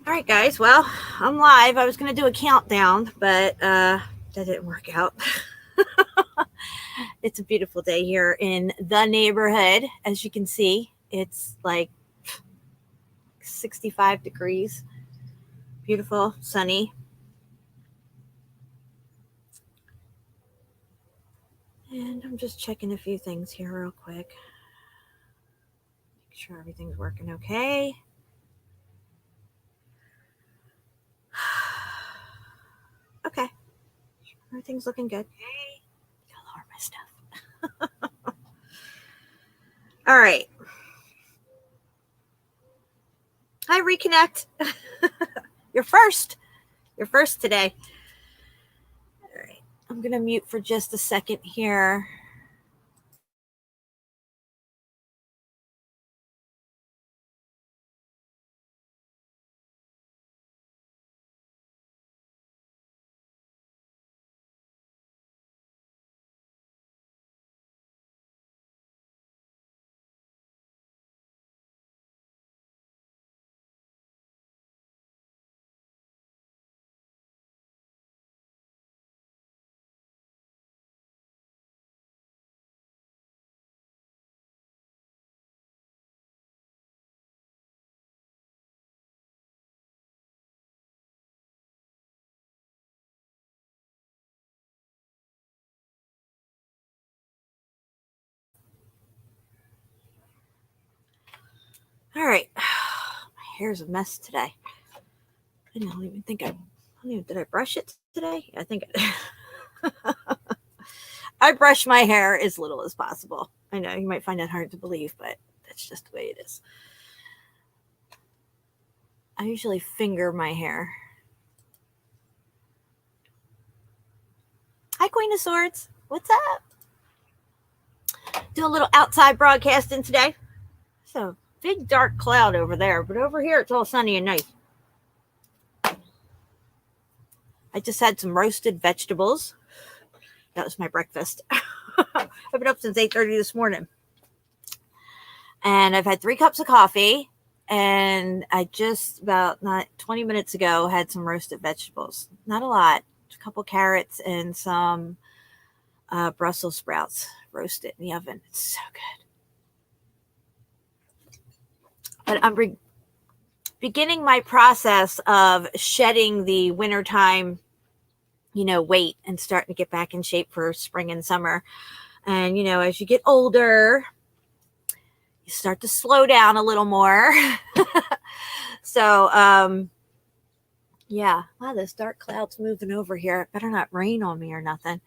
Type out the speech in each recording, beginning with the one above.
All right, guys. Well, I'm live. I was going to do a countdown, but that didn't work out. It's a beautiful day here in the neighborhood. As you can see, it's like 65 degrees. Beautiful, sunny. And I'm just checking a few things here real quick. Make sure everything's working okay. Okay. Everything's looking good. Gotta lower my stuff. All right. Hi, Reconnect. You're first. You're first today. All right. I'm going to mute for just a second here. All right. My hair's a mess today. I don't even think did I brush it today? I think I brush my hair as little as possible. I know you might find that hard to believe, but that's just the way it is. I usually finger my hair. Hi, Queen of Swords. What's up? Do a little outside broadcasting today. So, big dark cloud over there, but over here it's all sunny and nice. I just had some roasted vegetables. That was my breakfast. I've been up since 8:30 this morning. And I've had 3 cups of coffee. And I just about not 20 minutes ago had some roasted vegetables. Not a lot. A couple carrots and some Brussels sprouts roasted in the oven. It's so good. But I'm beginning my process of shedding the wintertime, weight and starting to get back in shape for spring and summer. And, as you get older, you start to slow down a little more. So, yeah. Wow, this dark cloud's moving over here. It better not rain on me or nothing.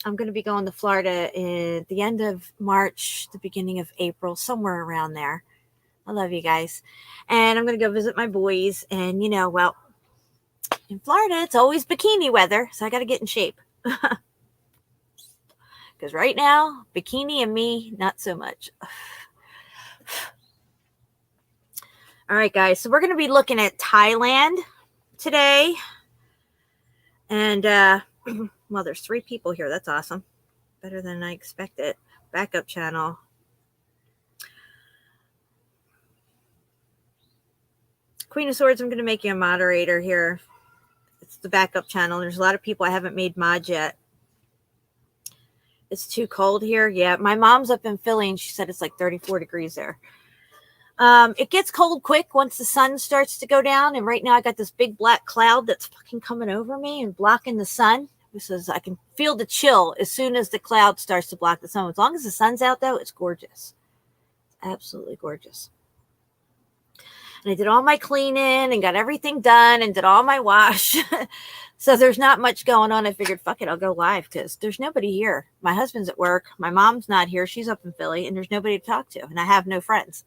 I'm going to be going to Florida at the end of March, the beginning of April, somewhere around there. I love you guys. And I'm going to go visit my boys. And, well, in Florida, it's always bikini weather. So I got to get in shape. Because right now, bikini and me, not so much. All right, guys. So we're going to be looking at Thailand today. And, well, there's 3 people here. That's awesome. Better than I expected. Backup channel. Queen of Swords, I'm going to make you a moderator here. It's the backup channel. There's a lot of people I haven't made mod yet. It's too cold here. Yeah, my mom's up in Philly and she said it's like 34 degrees there. It gets cold quick once the sun starts to go down. And right now I got this big black cloud that's fucking coming over me and blocking the sun. Because I can feel the chill as soon as the cloud starts to block the sun. As long as the sun's out, though, it's gorgeous. It's absolutely gorgeous. And I did all my cleaning and got everything done and did all my wash. So there's not much going on. I figured, fuck it, I'll go live because there's nobody here. My husband's at work. My mom's not here. She's up in Philly and there's nobody to talk to. And I have no friends.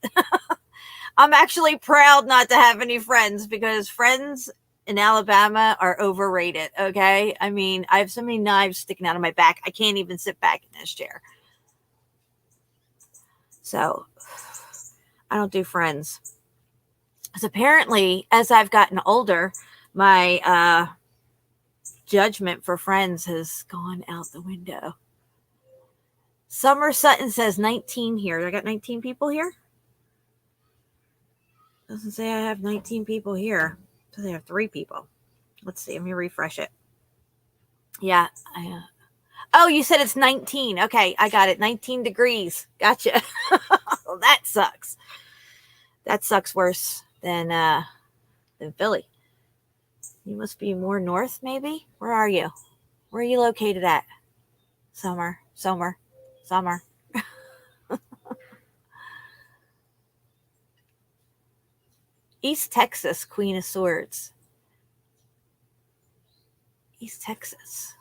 I'm actually proud not to have any friends because friends in Alabama are overrated. Okay. I mean, I have so many knives sticking out of my back. I can't even sit back in this chair. So I don't do friends. Because apparently, as I've gotten older, my judgment for friends has gone out the window. Summer Sutton says 19 here. I got 19 people here. Doesn't say I have 19 people here. It says I have 3 people. Let's see. Let me refresh it. Yeah. Oh, you said it's 19. Okay, I got it. 19 degrees. Gotcha. Well, that sucks. That sucks worse than Philly. You must be more north, maybe? Where are you? Where are you located at? Summer. East Texas, Queen of Swords. East Texas.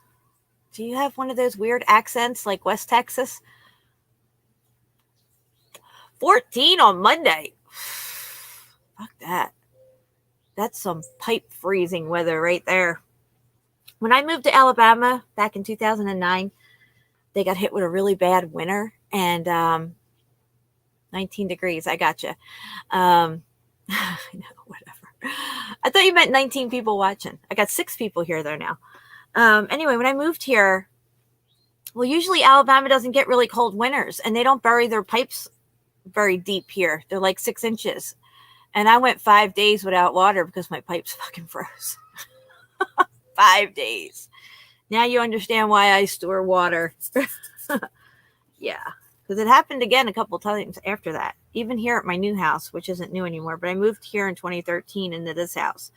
Do you have one of those weird accents like West Texas? 14 on Monday. Fuck that. That's some pipe freezing weather right there. When I moved to Alabama back in 2009, they got hit with a really bad winter and 19 degrees. I gotcha. I know, whatever. I thought you meant 19 people watching. I got 6 people here though now. Anyway, when I moved here, well, usually Alabama doesn't get really cold winters and they don't bury their pipes very deep here. They're like 6 inches. And I went 5 days without water because my pipes fucking froze. 5 days. Now you understand why I store water. Yeah. Because it happened again a couple times after that. Even here at my new house, which isn't new anymore. But I moved here in 2013 into this house.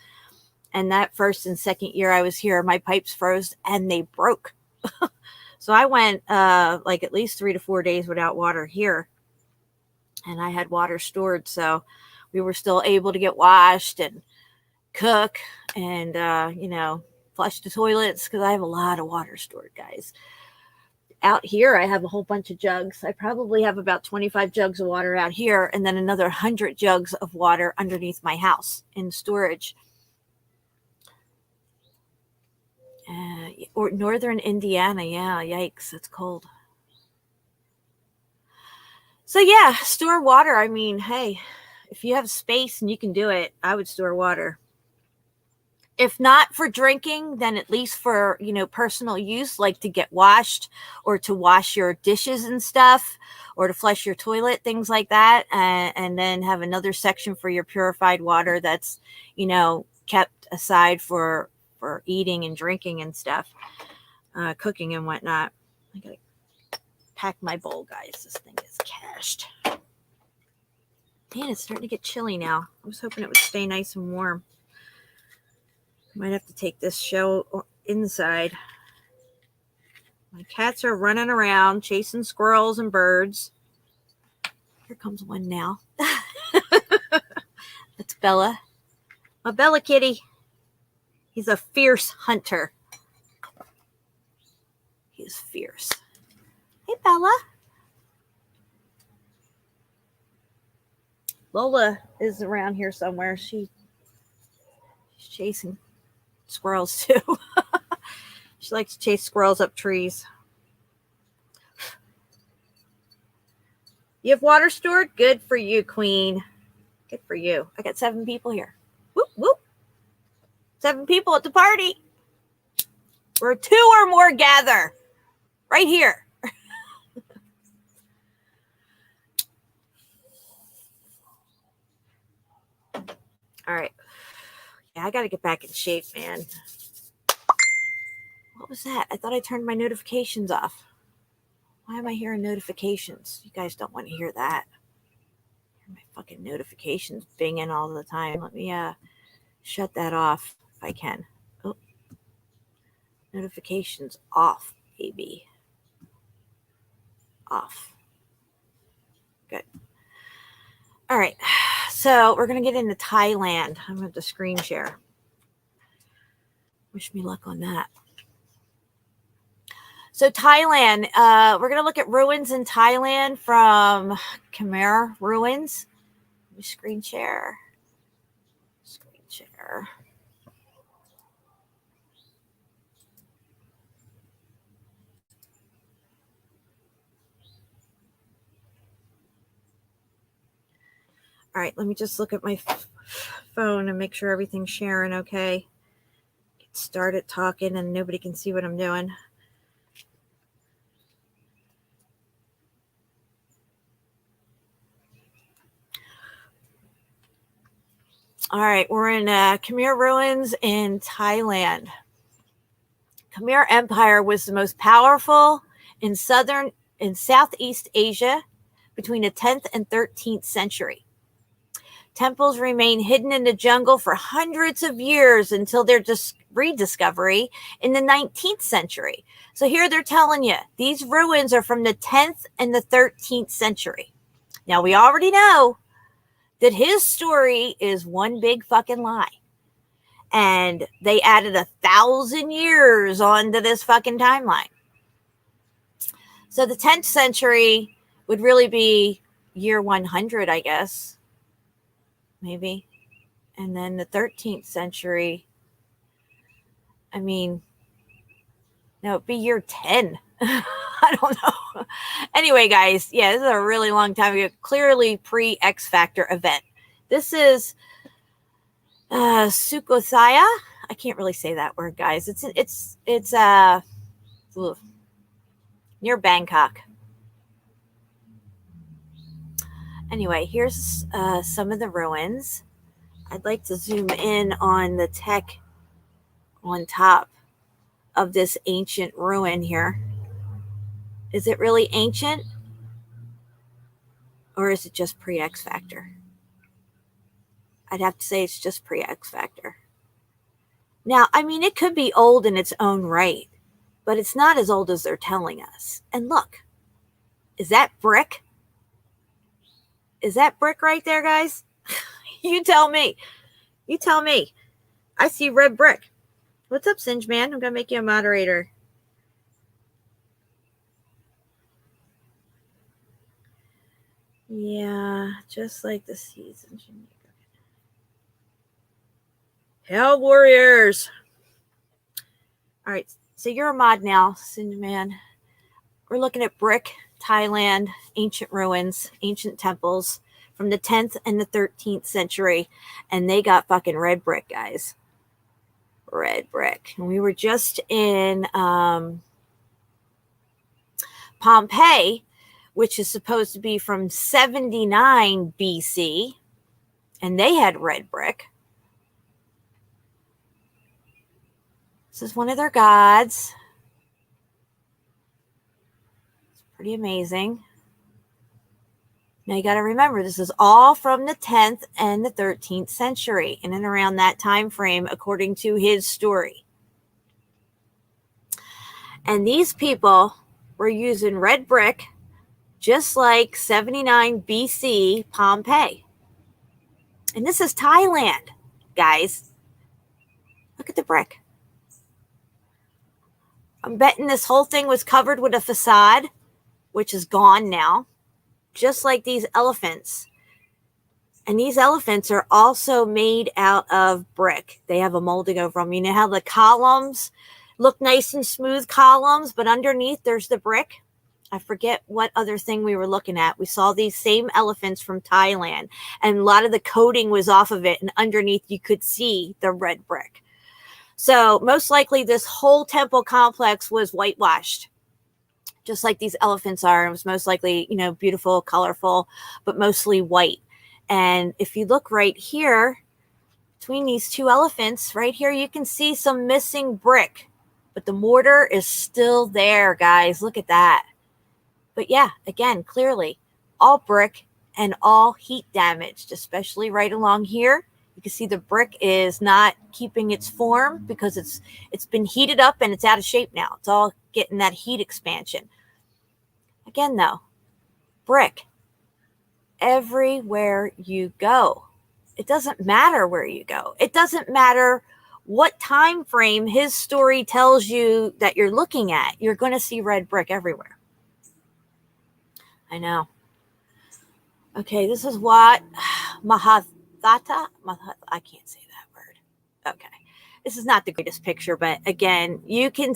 And that first and second year I was here, my pipes froze and they broke. So I went like at least 3 to 4 days without water here. And I had water stored. So we were still able to get washed and cook and, flush the toilets because I have a lot of water stored, guys. Out here, I have a whole bunch of jugs. I probably have about 25 jugs of water out here and then another 100 jugs of water underneath my house in storage. Or northern Indiana. Yeah, yikes, it's cold. So yeah, store water. I mean, hey, if you have space and you can do it, I would store water. If not for drinking, then at least for, personal use, like to get washed or to wash your dishes and stuff or to flush your toilet, things like that. And then have another section for your purified water that's, kept aside for eating and drinking and stuff, cooking and whatnot. I got to pack my bowl, guys. This thing is cached. Man, it's starting to get chilly now. I was hoping it would stay nice and warm. Might have to take this show inside. My cats are running around, chasing squirrels and birds. Here comes one now. That's Bella. My Bella kitty. He's a fierce hunter. He is fierce. Hey, Bella. Lola is around here somewhere. She's chasing squirrels too. She likes to chase squirrels up trees. You have water stored? Good for you, Queen. Good for you. I got 7 people here. Whoop, whoop. 7 people at the party. Where 2 or more gather. Right here. All right. Yeah, I got to get back in shape, man. What was that? I thought I turned my notifications off. Why am I hearing notifications? You guys don't want to hear that. My fucking notifications binging all the time. Let me shut that off if I can. Oh. Notifications off, baby. Off. Good. All right. So we're going to get into Thailand. I'm going to have to screen share. Wish me luck on that. So Thailand, we're going to look at ruins in Thailand from Khmer ruins. Let me screen share. Screen share. All right, let me just look at my phone and make sure everything's sharing okay. Get started talking and nobody can see what I'm doing. All right, we're in Khmer ruins in Thailand. Khmer Empire was the most powerful in Southeast Asia between the 10th and 13th century. Temples remained hidden in the jungle for hundreds of years until their rediscovery in the 19th century. So here they're telling you these ruins are from the 10th and the 13th century. Now, we already know that his story is one big fucking lie. And they added 1,000 years onto this fucking timeline. So the 10th century would really be year 100, I guess. Maybe. And then the 13th century, I mean, no, it'd be year 10. I don't know. Anyway, guys, yeah, this is a really long time ago. Clearly pre-X Factor event. This is Sukhothai. I can't really say that word, guys. It's near Bangkok. Anyway, here's some of the ruins. I'd like to zoom in on the tech on top of this ancient ruin here. Is it really ancient? Or is it just pre-X Factor? I'd have to say it's just pre-X Factor. Now, I mean, it could be old in its own right, but it's not as old as they're telling us. And look, is that brick? Is that brick right there, guys? You tell me. You tell me. I see red brick. What's up, Singe Man? I'm going to make you a moderator. Yeah, just like the season. Hell Warriors. All right, so you're a mod now, Singe Man. We're looking at brick, Thailand, ancient ruins, ancient temples from the 10th and the 13th century. And they got fucking red brick, guys. Red brick. And we were just in Pompeii, which is supposed to be from 79 BC. And they had red brick. This is one of their gods. It's pretty amazing. Now you got to remember, this is all from the 10th and the 13th century, in and around that time frame, according to his story. And these people were using red brick, just like 79 BC Pompeii. And this is Thailand, guys. Look at the brick. I'm betting this whole thing was covered with a facade, which is gone now. Just like these elephants. And these elephants are also made out of brick. They have a molding over them. You know how the columns look nice and smooth columns, but underneath there's the brick? I forget what other thing we were looking at. We saw these same elephants from Thailand, and a lot of the coating was off of it, and underneath you could see the red brick. So most likely this whole temple complex was whitewashed, just like these elephants are. It was most likely, beautiful, colorful, but mostly white. And if you look right here, between these two elephants, right here, you can see some missing brick. But the mortar is still there, guys. Look at that. But yeah, again, clearly, all brick and all heat damaged, especially right along here. You can see the brick is not keeping its form because it's been heated up and it's out of shape now. It's all getting that heat expansion. Again, though, brick. Everywhere you go. It doesn't matter where you go. It doesn't matter what time frame his story tells you that you're looking at. You're going to see red brick everywhere. I know. Okay, this is what Mahathata. I can't say that word. Okay. This is not the greatest picture, but again, you can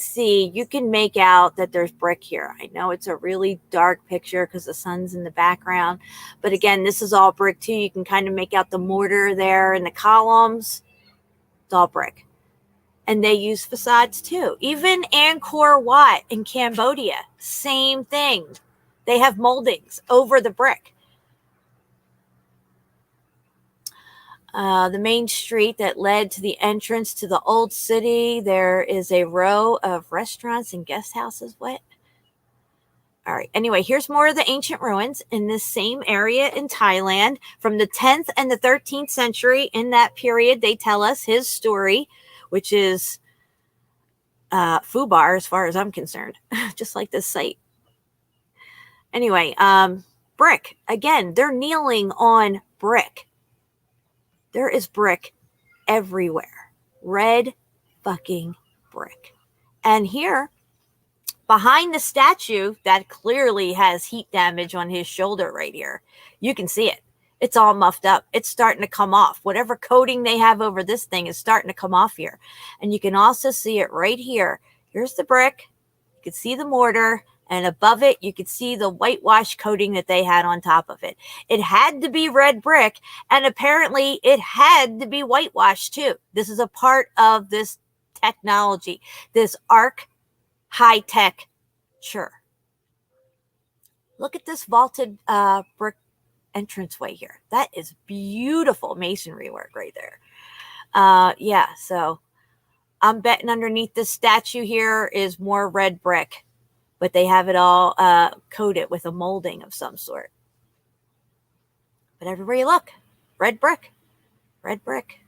make out that there's brick here. I know it's a really dark picture because the sun's in the background, but again, this is all brick too. You can kind of make out the mortar there and the columns. It's all brick. And they use facades too. Even Angkor Wat in Cambodia, same thing. They have moldings over the brick. The main street that led to the entrance to the old city, there is a row of restaurants and guest houses. What? All right. Anyway, here's more of the ancient ruins in this same area in Thailand from the 10th and the 13th century. In that period, they tell us his story, which is foobar as far as I'm concerned, just like this site. Anyway, brick. Again, they're kneeling on brick. There is brick everywhere. Red fucking brick. And here, behind the statue that clearly has heat damage on his shoulder right here, you can see it. It's all muffed up. It's starting to come off. Whatever coating they have over this thing is starting to come off here. And you can also see it right here. Here's the brick. You can see the mortar. And above it, you could see the whitewash coating that they had on top of it. It had to be red brick, and apparently it had to be whitewashed too. This is a part of this technology, this arc high-tech sure. Look at this vaulted brick entranceway here. That is beautiful masonry work right there. Yeah, so I'm betting underneath this statue here is more red brick. But they have it all coated with a molding of some sort. But everywhere you look, red brick, red brick.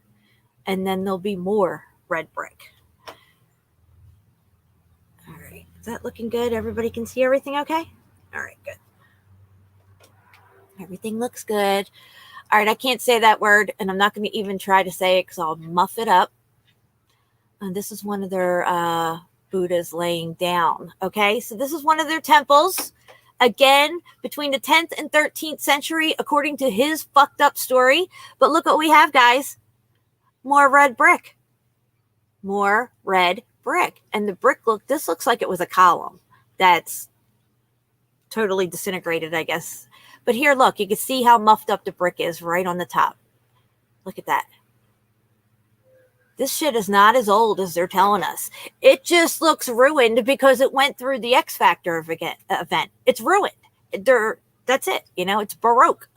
And then there'll be more red brick. All right. Is that looking good? Everybody can see everything okay? All right, good. Everything looks good. All right, I can't say that word, and I'm not going to even try to say it because I'll muff it up. And this is one of their Buddhas laying down. Okay, so this is one of their temples. Again, between the 10th and 13th century, according to his fucked up story. But look what we have, guys. More red brick. More red brick. And the brick this looks like it was a column that's totally disintegrated, I guess. But here, look, you can see how muffed up the brick is right on the top. Look at that. This shit is not as old as they're telling us. It just looks ruined because it went through the X Factor event. It's ruined. That's it. You know, it's Baroque.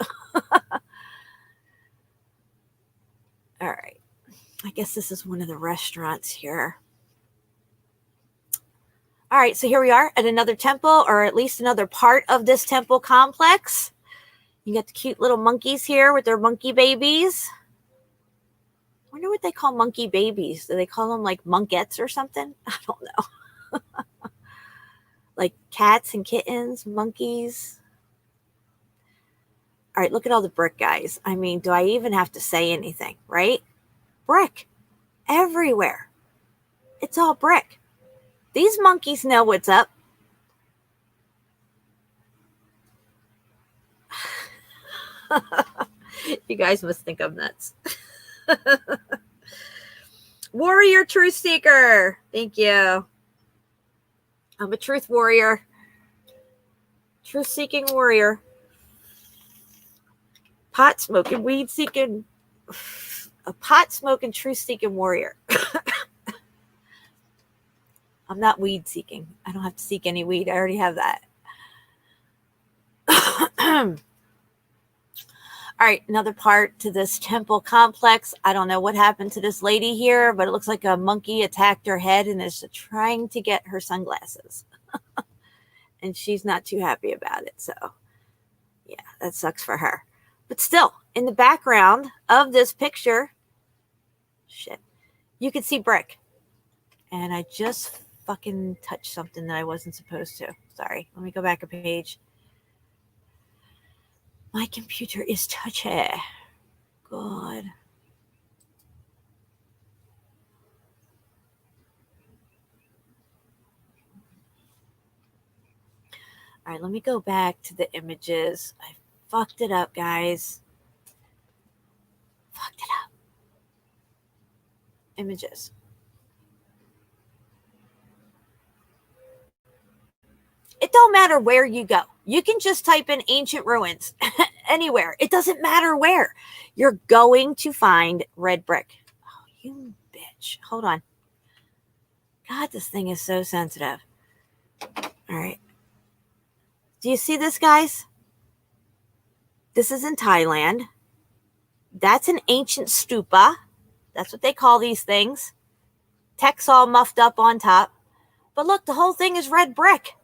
All right. I guess this is one of the restaurants here. All right, so here we are at another temple, or at least another part of this temple complex. You got the cute little monkeys here with their monkey babies. I wonder what they call monkey babies. Do they call them like monkettes or something? I don't know. Like cats and kittens, monkeys. All right, look at all the brick, guys. I mean, do I even have to say anything, right? Brick everywhere. It's all brick. These monkeys know what's up. You guys must think I'm nuts. Warrior truth seeker. Thank you. I'm a truth warrior. Truth seeking warrior. Pot smoking, weed seeking. A pot smoking, truth seeking warrior. I'm not weed seeking. I don't have to seek any weed. I already have that. All right, another part to this temple complex. I don't know what happened to this lady here, but it looks like a monkey attacked her head and is trying to get her sunglasses. And she's not too happy about it. So, yeah, that sucks for her. But still, in the background of this picture, shit, you can see brick. And I just fucking touched something that I wasn't supposed to. Sorry, let me go back a page. My computer is touchy. God. All right, let me go back to the images. I fucked it up, guys. Fucked it up. Images. It don't matter where you go. You can just type in ancient ruins anywhere. It doesn't matter where. You're going to find red brick. Oh, you bitch. Hold on. God, this thing is so sensitive. All right. Do you see this, guys? This is in Thailand. That's an ancient stupa. That's what they call these things. Tech's all muffed up on top. But look, the whole thing is red brick.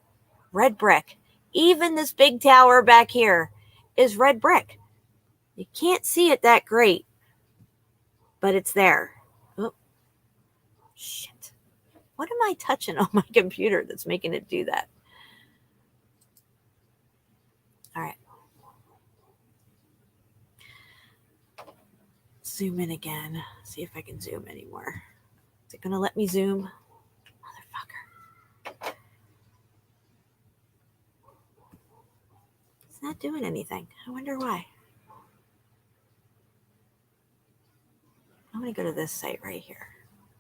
Red brick. Even this big tower back here is red brick. You can't see it that great, but it's there. Oh, shit. What am I touching on my computer that's making it do that? All right. Zoom in again. See if I can zoom anymore. Is it going to let me zoom? Motherfucker. It's not doing anything. I wonder why. I'm going to go to this site right here.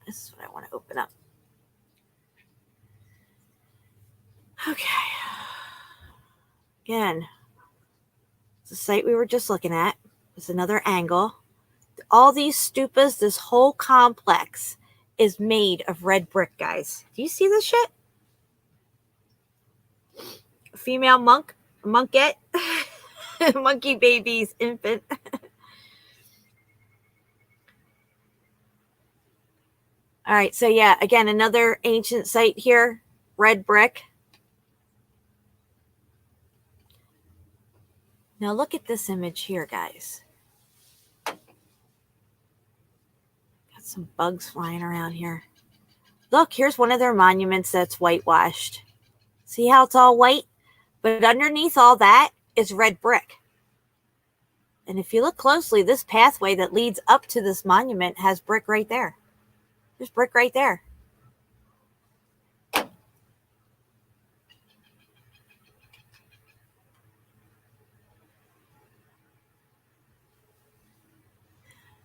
This is what I want to open up. Okay. Again, it's the site we were just looking at. It's another angle. All these stupas, this whole complex is made of red brick, guys. Do you see this shit? A female monkette, monkey babies, infant. All right, so yeah, again, another ancient site here, red brick. Now look at this image here, guys. Got some bugs flying around here. Look, here's one of their monuments that's whitewashed. See how it's all white? But underneath all that is red brick. And if you look closely, this pathway that leads up to this monument has brick right there. There's brick right there.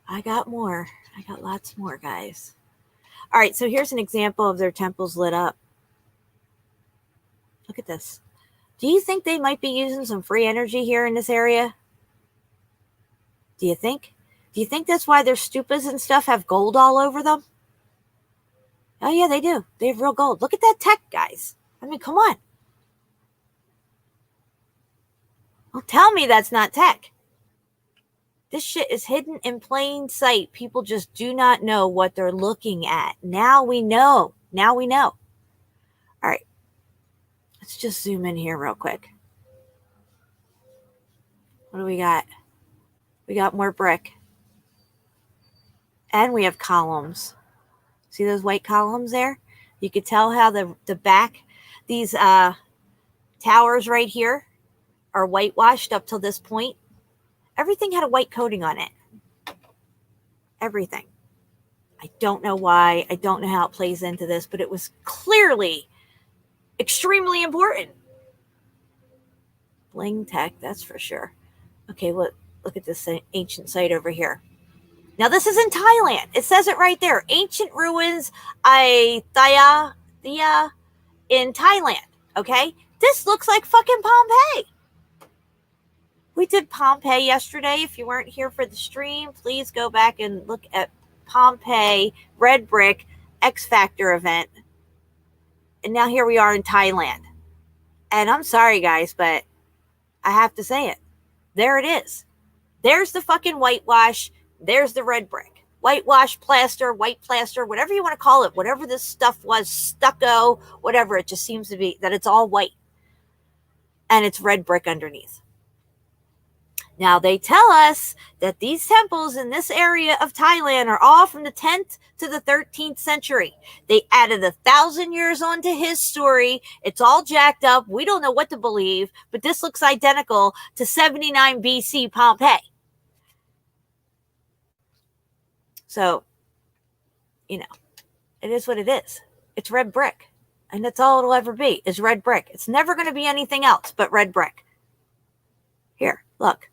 I got more. I got lots more, guys. All right, so here's an example of their temples lit up. Look at this. Do you think they might be using some free energy here in this area? Do you think? Do you think that's why their stupas and stuff have gold all over them? Oh, yeah, they do. They have real gold. Look at that tech, guys. I mean, come on. Well, tell me that's not tech. This shit is hidden in plain sight. People just do not know what they're looking at. Now we know. Now we know. All right. Let's just zoom in here real quick. What do we got? We got more brick. And we have columns. See those white columns there? You could tell how the back, these towers right here are whitewashed up till this point. Everything had a white coating on it. Everything. I don't know why. I don't know how it plays into this, but it was clearly extremely important. Bling tech, that's for sure. Okay, look at this ancient site over here. Now, this is in Thailand. It says it right there. Ancient ruins, Ayutthaya in Thailand. Okay? This looks like fucking Pompeii. We did Pompeii yesterday. If you weren't here for the stream, please go back and look at Pompeii, Red Brick, X Factor event. And now here we are in Thailand. And I'm sorry, guys, but I have to say it. There it is. There's the fucking whitewash. There's the red brick. Whitewash, plaster, white plaster, whatever you want to call it. Whatever this stuff was, stucco, whatever. It just seems to be that it's all white. And it's red brick underneath. Now, they tell us that these temples in this area of Thailand are all from the 10th to the 13th century. They added 1,000 years onto his story. It's all jacked up. We don't know what to believe, but this looks identical to 79 BC Pompeii. So, you know, it is what it is. It's red brick. And that's all it'll ever be, is red brick. It's never going to be anything else but red brick. Here, look.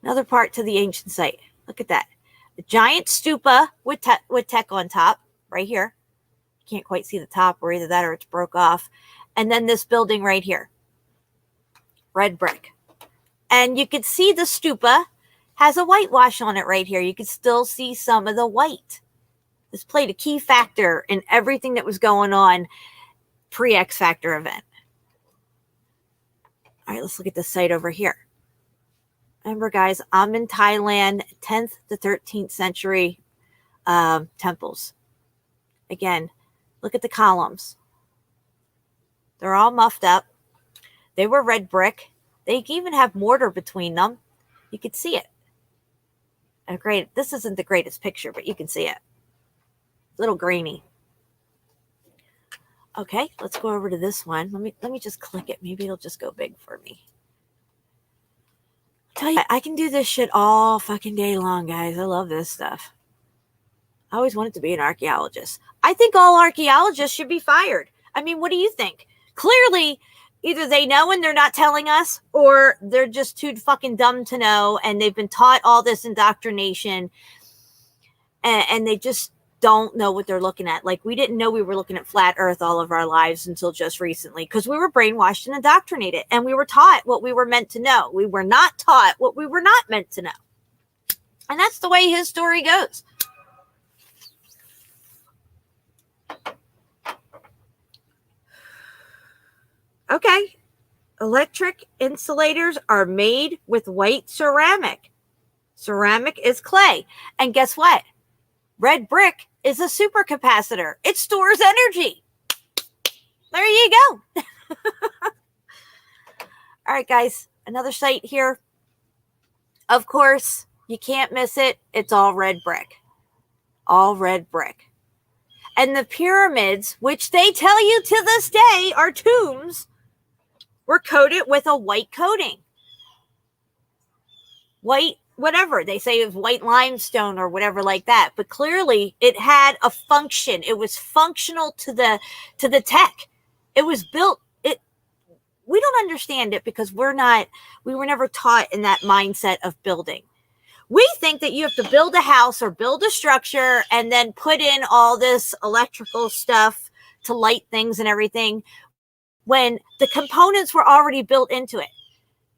Another part to the ancient site. Look at that. The giant stupa with tech on top, right here. You can't quite see the top, or either that or it's broke off. And then this building right here. Red brick. And you can see the stupa has a whitewash on it right here. You can still see some of the white. This played a key factor in everything that was going on pre-X Factor event. All right, let's look at the site over here. Remember, guys, I'm in Thailand, 10th to 13th century temples. Again, look at the columns. They're all muffed up. They were red brick. They even have mortar between them. You could see it. Great. This isn't the greatest picture, but you can see it. A little grainy. Okay, let's go over to this one. Let me just click it. Maybe it'll just go big for me. I'll tell you, I can do this shit all fucking day long, guys. I love this stuff. I always wanted to be an archaeologist. I think all archaeologists should be fired. I mean, what do you think? Clearly, either they know and they're not telling us, or they're just too fucking dumb to know, and they've been taught all this indoctrination, and they just don't know what they're looking at. Like, we didn't know we were looking at flat earth all of our lives until just recently, because we were brainwashed and indoctrinated, and we were taught what we were meant to know. We were not taught what we were not meant to know. And that's the way his story goes. Okay. Electric insulators are made with white ceramic. Ceramic is clay. And guess what? Red brick is a supercapacitor. It stores energy. There you go. All right, guys. Another site here. Of course, you can't miss it. It's all red brick. All red brick. And the pyramids, which they tell you to this day are tombs, were coated with a white coating. White, whatever. They say it was white limestone or whatever like that. But clearly it had a function. It was functional to the tech. It was built. We don't understand it because we were never taught in that mindset of building. We think that you have to build a house or build a structure and then put in all this electrical stuff to light things and everything, when the components were already built into it.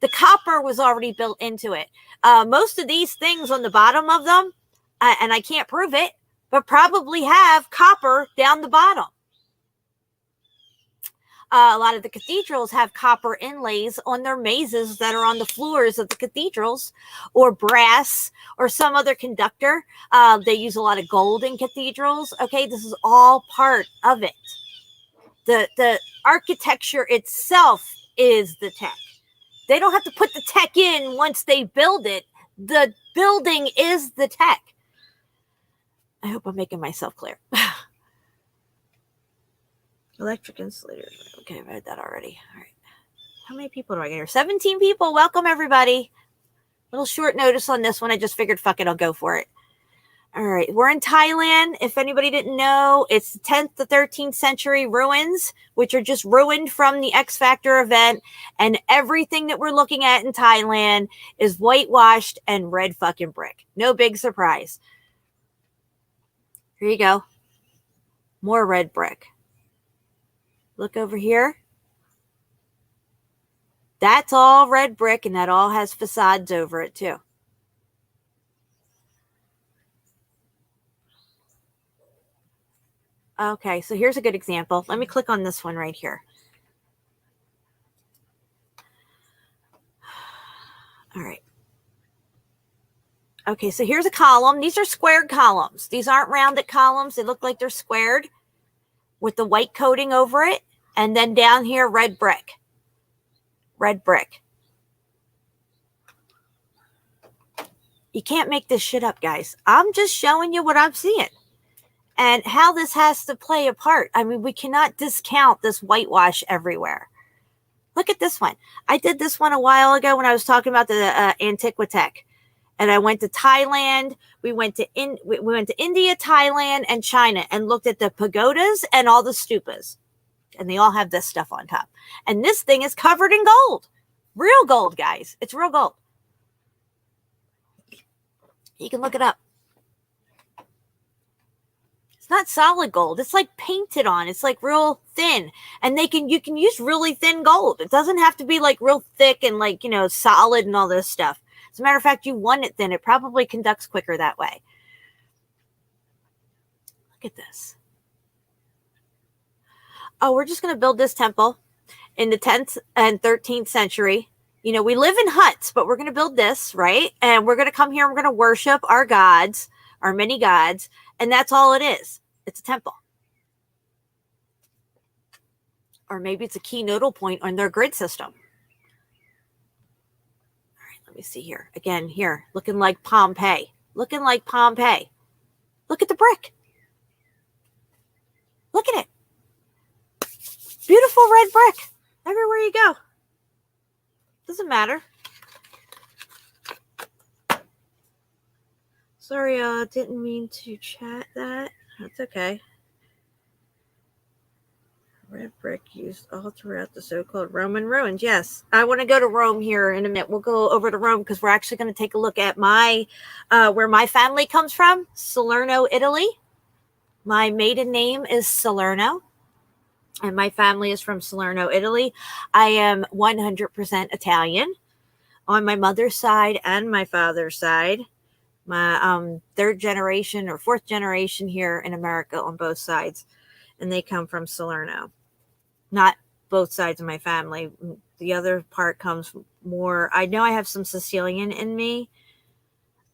The copper was already built into it. Most of these things on the bottom of them, and I can't prove it, but probably have copper down the bottom. A lot of the cathedrals have copper inlays on their mazes that are on the floors of the cathedrals, or brass, or some other conductor. They use a lot of gold in cathedrals. Okay, this is all part of it. The architecture itself is the tech. They don't have to put the tech in once they build it. The building is the tech. I hope I'm making myself clear. Electric insulators. Okay, I read that already. All right. How many people do I get here? 17 people. Welcome, everybody. Little short notice on this one. I just figured, fuck it, I'll go for it. All right. We're in Thailand. If anybody didn't know, it's the 10th to 13th century ruins, which are just ruined from the X Factor event. And everything that we're looking at in Thailand is whitewashed and red fucking brick. No big surprise. Here you go. More red brick. Look over here. That's all red brick, and that all has facades over it too. Okay, so here's a good example. Let me click on this one right here. All right. Okay, so here's a column. These are squared columns. These aren't rounded columns. They look like they're squared with the white coating over it. And then down here, red brick. Red brick. You can't make this shit up, guys. I'm just showing you what I'm seeing and how this has to play a part. I mean, we cannot discount this whitewash everywhere. Look at this one. I did this one a while ago when I was talking about the Antiquitech. And I went to Thailand. We went to India, Thailand, and China, and looked at the pagodas and all the stupas. And they all have this stuff on top. And this thing is covered in gold. Real gold, guys. It's real gold. You can look it up. It's not solid gold. It's like painted on. It's like real thin. And you can use really thin gold. It doesn't have to be like real thick and like, solid and all this stuff. As a matter of fact, you want it thin. It probably conducts quicker that way. Look at this. Oh, we're just going to build this temple in the 10th and 13th century. We live in huts, but we're going to build this, right? And we're going to come here and we're going to worship our gods, our many gods. And that's all it is. It's a temple. Or maybe it's a key nodal point on their grid system. All right, let me see here. Again, here, looking like Pompeii. Looking like Pompeii. Look at the brick. Look at it. Beautiful red brick. Everywhere you go. Doesn't matter. Sorry, didn't mean to chat that. That's okay. Red brick used all throughout the so-called Roman ruins. Yes, I want to go to Rome here in a minute. We'll go over to Rome because we're actually going to take a look at where my family comes from, Salerno, Italy. My maiden name is Salerno, and my family is from Salerno, Italy. I am 100% Italian on my mother's side and my father's side. My third generation or fourth generation here in America on both sides, and they come from Salerno. Not both sides of my family. The other part comes more, I know I have some Sicilian in me.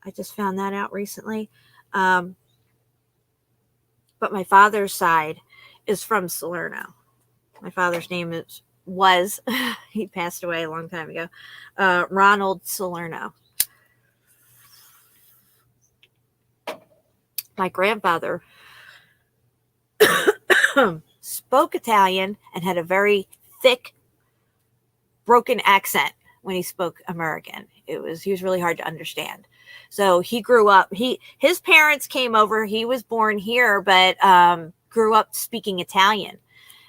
I just found that out recently. But my father's side is from Salerno. My father's name was he passed away a long time ago, Ronald Salerno. My grandfather spoke Italian and had a very thick, broken accent when he spoke American. He was really hard to understand. So he grew up, his parents came over, he was born here, but grew up speaking Italian.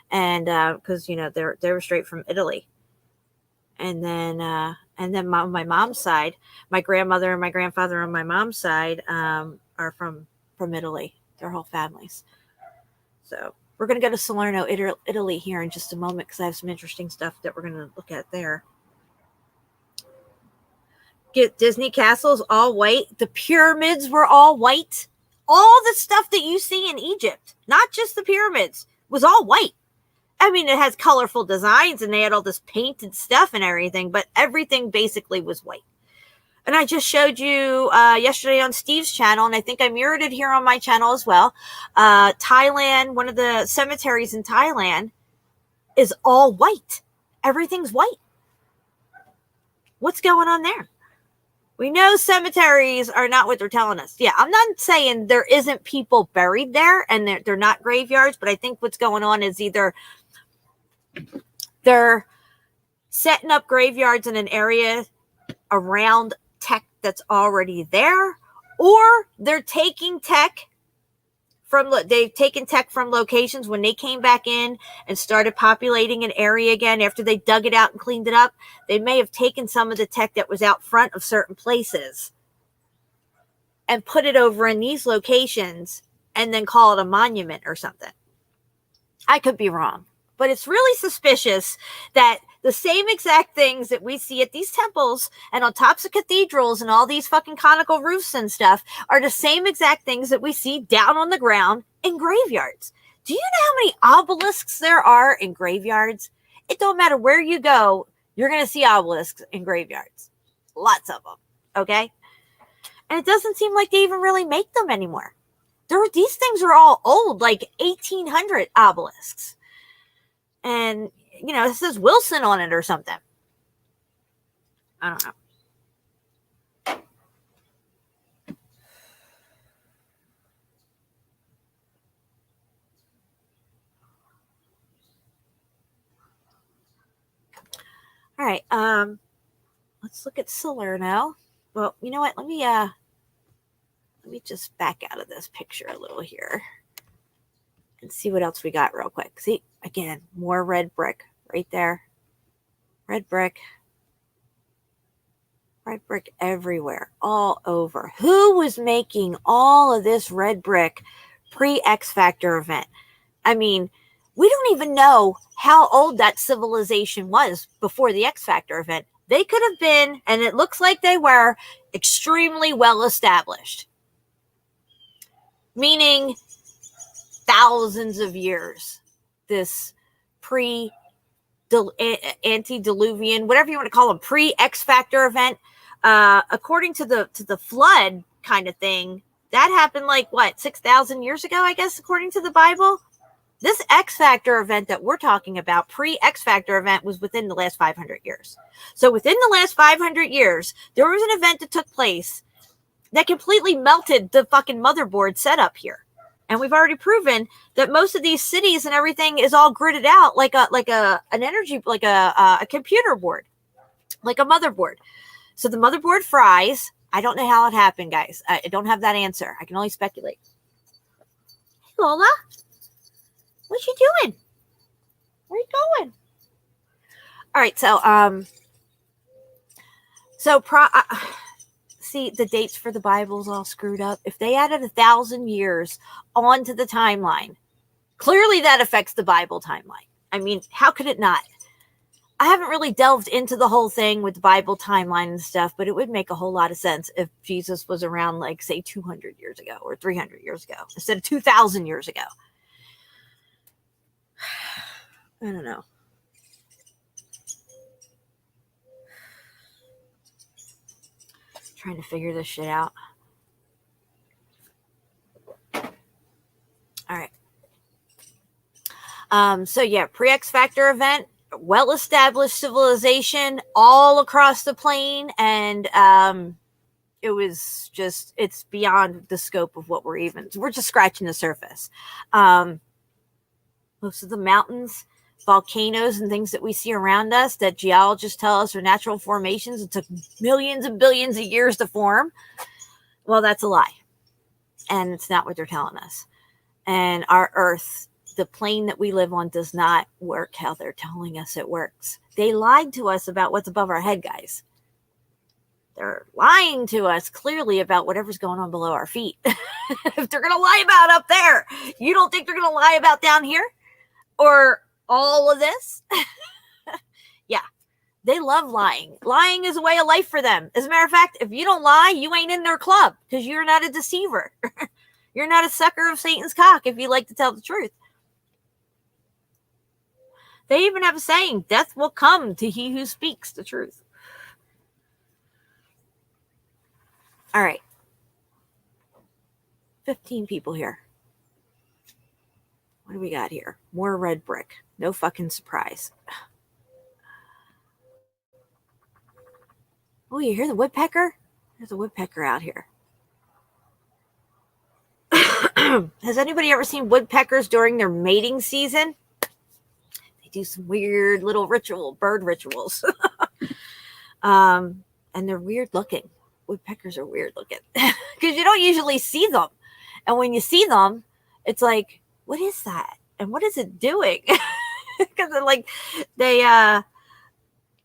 And because they were straight from Italy. And then my mom's side, my grandmother and my grandfather on my mom's side are from Italy, their whole families. So we're going to go to Salerno, Italy here in just a moment because I have some interesting stuff that we're going to look at there. Get Disney castles all white. The pyramids were all white. All the stuff that you see in Egypt, not just the pyramids, was all white. I mean, it has colorful designs and they had all this painted stuff and everything, but everything basically was white. And I just showed you yesterday on Steve's channel, and I think I mirrored it here on my channel as well. Thailand, one of the cemeteries in Thailand is all white. Everything's white. What's going on there? We know cemeteries are not what they're telling us. Yeah, I'm not saying there isn't people buried there and they're not graveyards, but I think what's going on is either they're setting up graveyards in an area around tech that's already there, or they're taking tech they've taken tech from locations when they came back in and started populating an area again after they dug it out and cleaned it up. They may have taken some of the tech that was out front of certain places and put it over in these locations and then call it a monument or something. I could be wrong, but it's really suspicious that the same exact things that we see at these temples and on tops of cathedrals and all these fucking conical roofs and stuff are the same exact things that we see down on the ground in graveyards. Do you know how many obelisks there are in graveyards? It don't matter where you go, you're going to see obelisks in graveyards. Lots of them, okay? And it doesn't seem like they even really make them anymore. These things are all old, like 1800 obelisks. And it says Wilson on it or something. I don't know. All right. Let's look at Salerno. Well, you know what? Let me just back out of this picture a little here and see what else we got real quick. See, again, more red brick right there. Red brick. Red brick everywhere, all over. Who was making all of this red brick pre-X Factor event? I mean, we don't even know how old that civilization was before the X Factor event. They could have been, and it looks like they were, extremely well established. Meaning thousands of years, this pre antediluvian, whatever you want to call them, pre-X Factor event. According to the flood kind of thing, that happened like what, 6,000 years ago, I guess, according to the Bible. This X Factor event that we're talking about, pre-X Factor event, was within the last 500 years. So within the last 500 years, there was an event that took place that completely melted the fucking motherboard setup here. And we've already proven that most of these cities and everything is all gridded out like an energy, like a computer board, like a motherboard. So the motherboard fries. I don't know how it happened, guys. I don't have that answer. I can only speculate. Hey, Lola, what you doing? Where you going? All right, see, the dates for the Bible's all screwed up. If they added 1,000 years onto the timeline, clearly that affects the Bible timeline. I mean, how could it not? I haven't really delved into the whole thing with the Bible timeline and stuff, but it would make a whole lot of sense if Jesus was around, like, say, 200 years ago or 300 years ago instead of 2,000 years ago. I don't know. Trying to figure this shit out. All right. So yeah, pre-X Factor event, well-established civilization all across the plane, and it was just, it's beyond the scope of what we're just scratching the surface. Most of the mountains, volcanoes, and things that we see around us that geologists tell us are natural formations, it took millions and billions of years to form. Well, that's a lie. And it's not what they're telling us. And our Earth, the plane that we live on, does not work how they're telling us it works. They lied to us about what's above our head, guys. They're lying to us clearly about whatever's going on below our feet. If they're going to lie about up there, you don't think they're going to lie about down here? Or all of this? Yeah, they love lying. Lying is a way of life for them. As a matter of fact, if you don't lie, you ain't in their club because you're not a deceiver. You're not a sucker of Satan's cock if you like to tell the truth. They even have a saying, death will come to he who speaks the truth. All right. 15 people here. What do we got here? More red brick. No fucking surprise. Oh, you hear the woodpecker? There's a woodpecker out here. Has anybody ever seen woodpeckers during their mating season? They do some weird little bird rituals. And they're weird looking. Woodpeckers are weird looking because you don't usually see them. And when you see them, it's like, what is that? And what is it doing? Because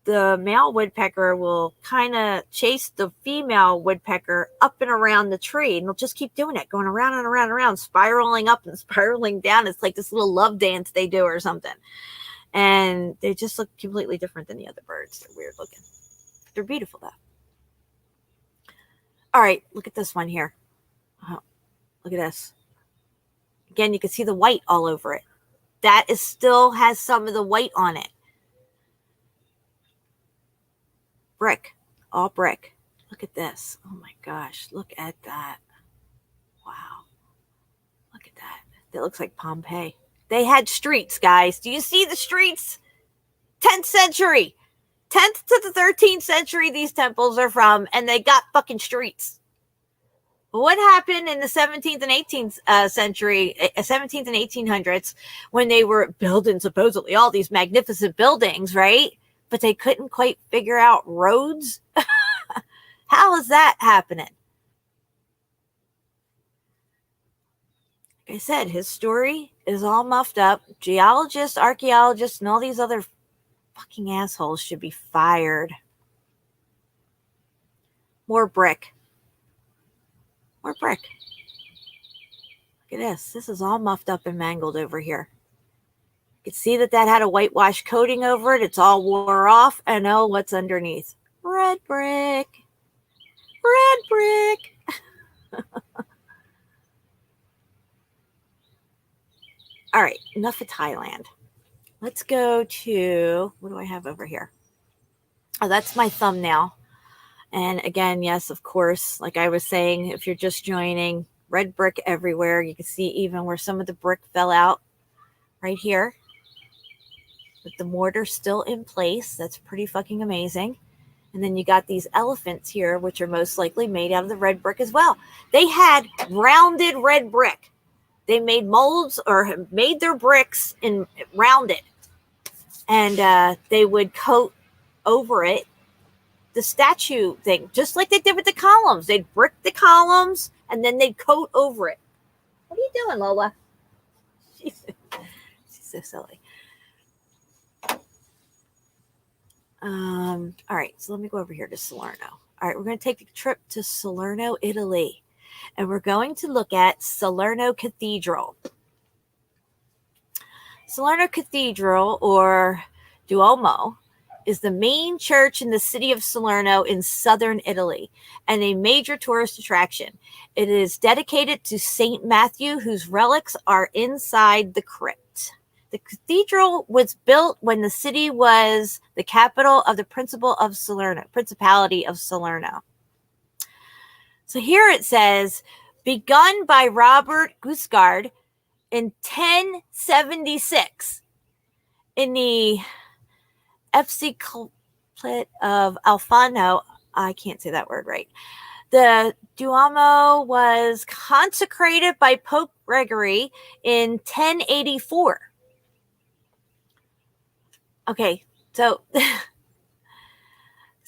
the male woodpecker will kind of chase the female woodpecker up and around the tree, and they'll just keep doing it, going around and around and around, spiraling up and spiraling down. It's like this little love dance they do or something. And they just look completely different than the other birds. They're weird looking. They're beautiful though. All right, look at this one here. Oh, look at this. Again, you can see the white all over it. That is still has some of the white on it. Brick, all brick. Look at this. Oh my gosh, look at that. Wow. Look at that. That looks like Pompeii. They had streets, guys. Do you see the streets? 10th century. 10th to the 13th century these temples are from, and they got fucking streets. What happened in the 17th and 18th century, 17th and 1800s, when they were building supposedly all these magnificent buildings, right? But they couldn't quite figure out roads? How is that happening? Like I said, his story is all muffed up. Geologists, archaeologists, and all these other fucking assholes should be fired. More brick. More brick. Look at this. This is all muffed up and mangled over here. You can see that had a whitewash coating over it. It's all wore off. And oh, what's underneath? Red brick. Red brick. All right, enough of Thailand. let's go to, what do I have over here? Oh, that's my thumbnail. And again, yes, of course, like I was saying, if you're just joining, red brick everywhere. You can see even where some of the brick fell out right here. With the mortar still in place. That's pretty fucking amazing. And then you got these elephants here, which are most likely made out of the red brick as well. They had rounded red brick. They made molds or made their bricks in rounded. And they would coat over it the statue thing, just like they did with the columns. They'd brick the columns and then they'd coat over it. What are you doing, Lola? She's so silly. All right, so let me go over here to Salerno. All right, we're going to take a trip to Salerno, Italy, and we're going to look at Salerno Cathedral. Salerno Cathedral, or Duomo, is the main church in the city of Salerno in southern Italy and a major tourist attraction. It is dedicated to Saint Matthew, whose relics are inside the crypt. The cathedral was built when the city was the capital of the Principality of Salerno. So here it says, begun by Robert Guiscard in 1076 in the Episcopate of Alfano. I can't say that word right. The Duomo was consecrated by Pope Gregory in 1084. Okay, so this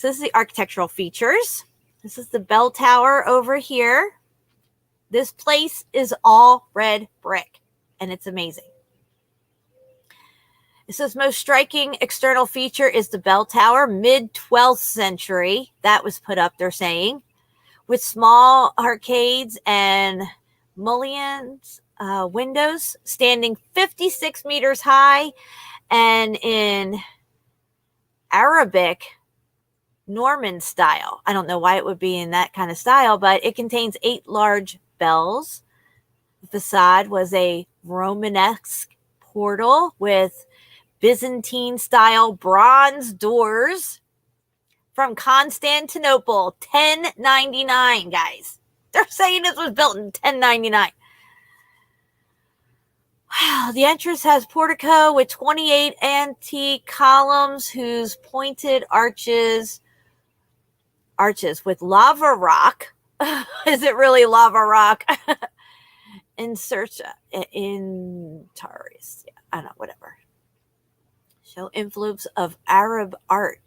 is the architectural features. This is the bell tower over here. This place is all red brick, and it's amazing. It says most striking external feature is the bell tower, mid-12th century. That was put up, they're saying, with small arcades and mullions windows standing 56 meters high, and in Arabic Norman style. I don't know why it would be in that kind of style, but it contains 8 large bells. The facade was a Romanesque portal with Byzantine style bronze doors from Constantinople, 1099, guys. They're saying this was built in 1099. The entrance has portico with 28 antique columns whose pointed arches with lava rock. Is it really lava rock? In Taurus. Yeah, I don't know, whatever. Show influence of Arab art.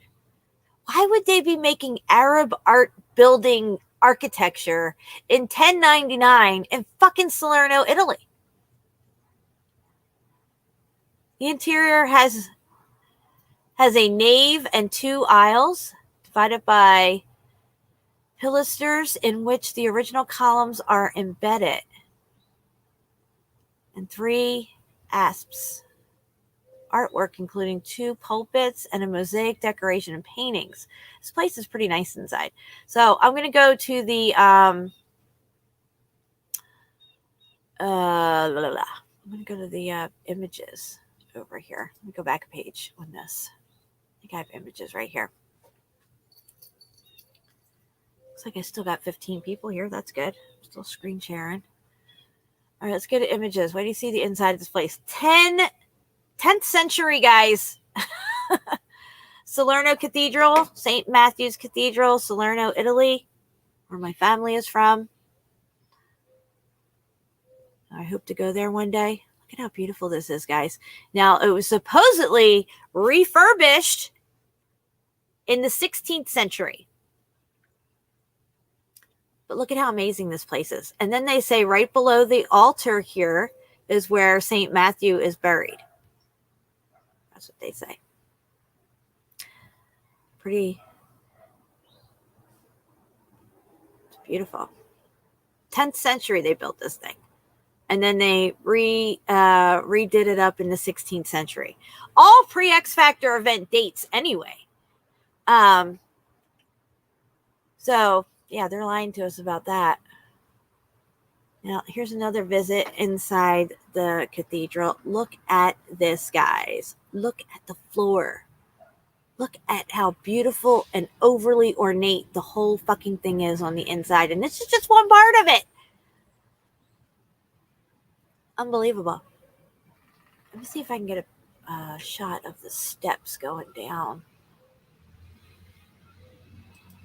Why would they be making Arab art building architecture in 1099 in fucking Salerno, Italy? The interior has a nave and 2 aisles divided by pilasters in which the original columns are embedded, and 3 apses. Artwork including 2 pulpits and a mosaic decoration and paintings. This place is pretty nice inside. So I'm going to go to the I'm going to go to the images over here. Let me go back a page on this. I think I have images right here. Looks like I still got 15 people here. That's good. I'm still screen sharing. All right, let's go to images. Why do you see the inside of this place? 10th century, guys. Salerno Cathedral, St. Matthew's Cathedral, Salerno, Italy, where my family is from. I hope to go there one day. Look at how beautiful this is, guys. Now, it was supposedly refurbished in the 16th century. But look at how amazing this place is. And then they say right below the altar here is where St. Matthew is buried. That's what they say. Pretty. It's beautiful. 10th century they built this thing. And then they redid it up in the 16th century. All pre-X Factor event dates anyway. So, yeah, they're lying to us about that. Now, here's another visit inside the cathedral. Look at this, guys. Look at the floor. Look at how beautiful and overly ornate the whole fucking thing is on the inside. And this is just one part of it. Unbelievable. Let me see if I can get a shot of the steps going down.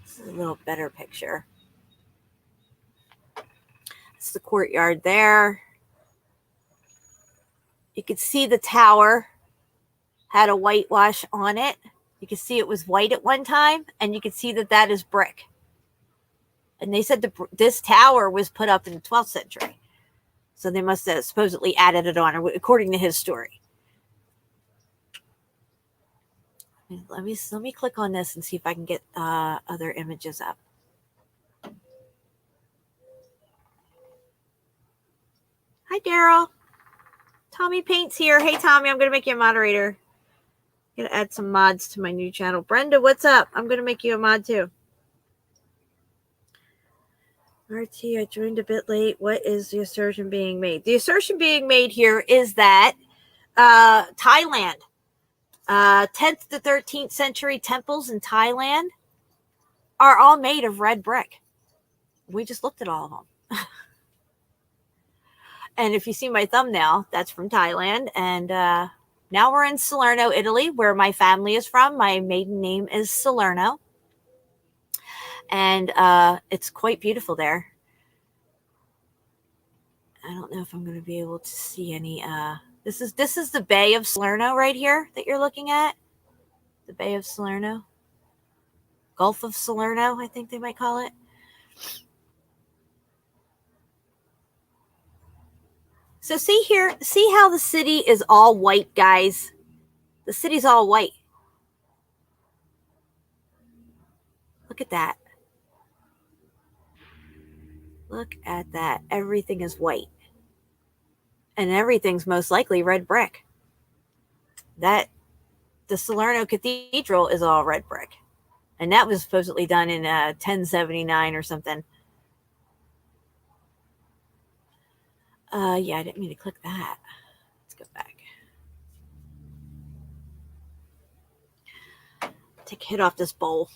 This is a little better picture. It's the courtyard there. You could see the tower had a whitewash on it. You could see it was white at one time, and you could see that that is brick. And they said this tower was put up in the 12th century. So they must have supposedly added it on, according to his story. Let me click on this and see if I can get other images up. Hi, Daryl. Tommy Paints here. Hey, Tommy, I'm going to make you a moderator. I'm going to add some mods to my new channel. Brenda, what's up? I'm going to make you a mod, too. RT, I joined a bit late. What is the assertion being made? The assertion being made here is that Thailand, 10th to 13th century temples in Thailand are all made of red brick. We just looked at all of them. And if you see my thumbnail, that's from Thailand. And now we're in Salerno, Italy, where my family is from. My maiden name is Salerno. And it's quite beautiful there. I don't know if I'm going to be able to see any. This is the Bay of Salerno right here that you're looking at. The Bay of Salerno. Gulf of Salerno, I think they might call it. So see here, see how the city is all white, guys? The city's all white. Look at that. Look at that. Everything is white. And everything's most likely red brick. The Salerno Cathedral is all red brick. And that was supposedly done in 1079 or something. Yeah, I didn't mean to click that. Let's go back. Take a hit off this bowl.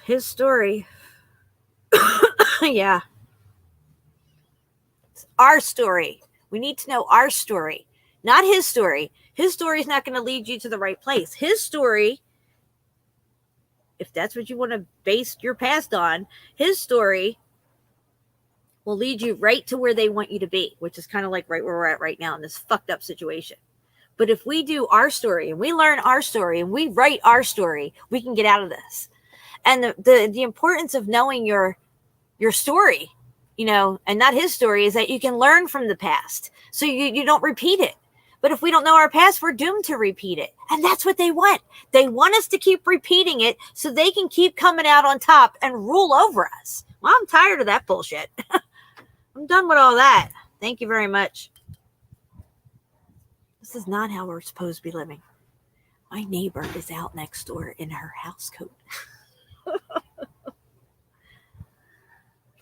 His story. Yeah. It's our story. We need to know our story, not his story. His story is not going to lead you to the right place. His story, if that's what you want to base your past on, his story will lead you right to where they want you to be, which is kind of like right where we're at right now in this fucked up situation. But if we do our story and we learn our story and we write our story, we can get out of this. And the importance of knowing your story, you know, and not his story, is that you can learn from the past so you don't repeat it. But if we don't know our past, we're doomed to repeat it. And that's what they want. They want us to keep repeating it so they can keep coming out on top and rule over us. Well, I'm tired of that bullshit. I'm done with all that. Thank you very much. This is not how we're supposed to be living. My neighbor is out next door in her house coat.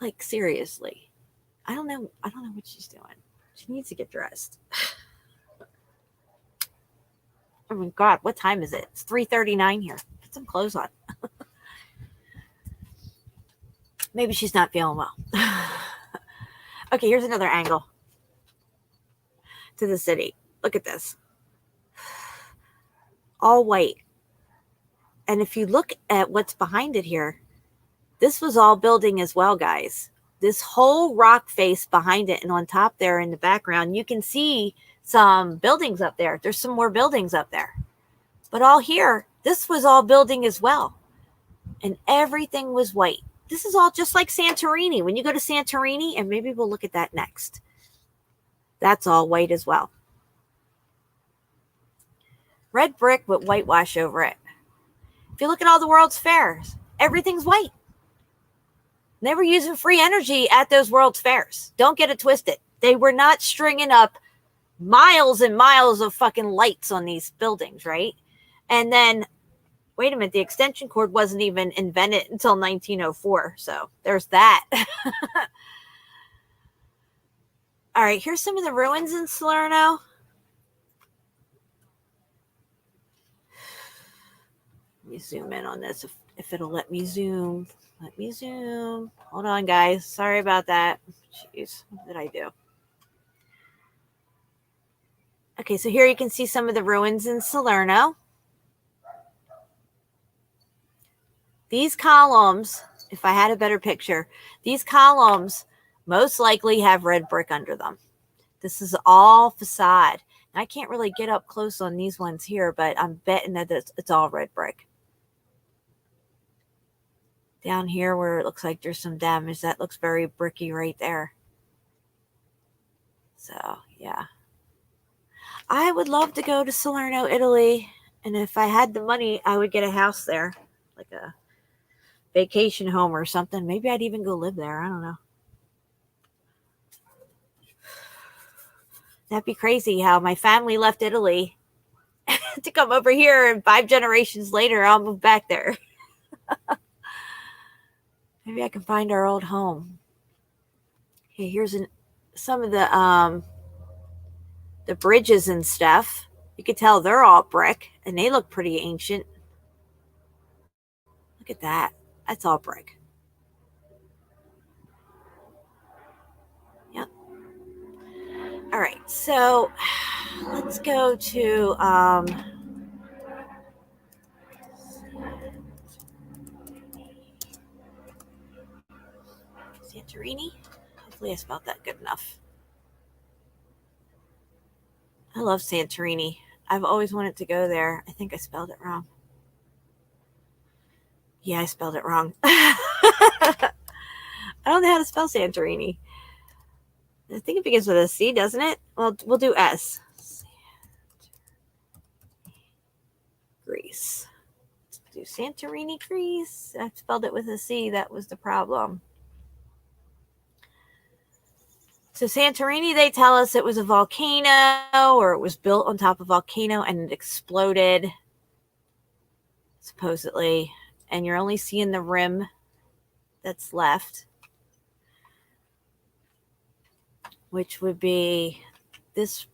Like, seriously. I don't know what she's doing. She needs to get dressed. Oh my God, what time is it? It's 3:39 here. Put some clothes on. Maybe she's not feeling well. Okay, here's another angle to the city. Look at this. All white. And if you look at what's behind it here, this was all building as well, guys. This whole rock face behind it, and on top there in the background, you can see some buildings up there. There's some more buildings up there. But all here, this was all building as well. And everything was white. This is all just like Santorini. When you go to Santorini, and maybe we'll look at that next. That's all white as well. Red brick with whitewash over it. If you look at all the World's Fairs, everything's white. They were using free energy at those World's Fairs. Don't get it twisted. They were not stringing up miles and miles of fucking lights on these buildings, right? And then, wait a minute, the extension cord wasn't even invented until 1904. So there's that. All right, here's some of the ruins in Salerno. Let me zoom in on this if it'll let me zoom. Let me zoom. Hold on, guys. Sorry about that. Jeez, what did I do? Okay, so here you can see some of the ruins in Salerno. These columns, if I had a better picture, these columns most likely have red brick under them. This is all facade. I can't really get up close on these ones here, but I'm betting that it's all red brick. Down here where it looks like there's some damage, that looks very bricky right there. So, yeah. I would love to go to Salerno, Italy. And if I had the money, I would get a house there, like a vacation home or something. Maybe I'd even go live there. I don't know. That'd be crazy how my family left Italy to come over here, and 5 generations later, I'll move back there. Maybe I can find our old home. Okay, here's some of the bridges and stuff. You can tell they're all brick, and they look pretty ancient. Look at that. That's all brick. Yep. All right, so let's go to Santorini. Hopefully I spelled that good enough. I love Santorini. I've always wanted to go there. I think I spelled it wrong. Yeah, I spelled it wrong. I don't know how to spell Santorini. I think it begins with a C, doesn't it? Well, we'll do S. Greece. Let's do Santorini, Greece. I spelled it with a C. That was the problem. So Santorini, they tell us it was a volcano, or it was built on top of a volcano and it exploded, supposedly. And you're only seeing the rim that's left, which would be this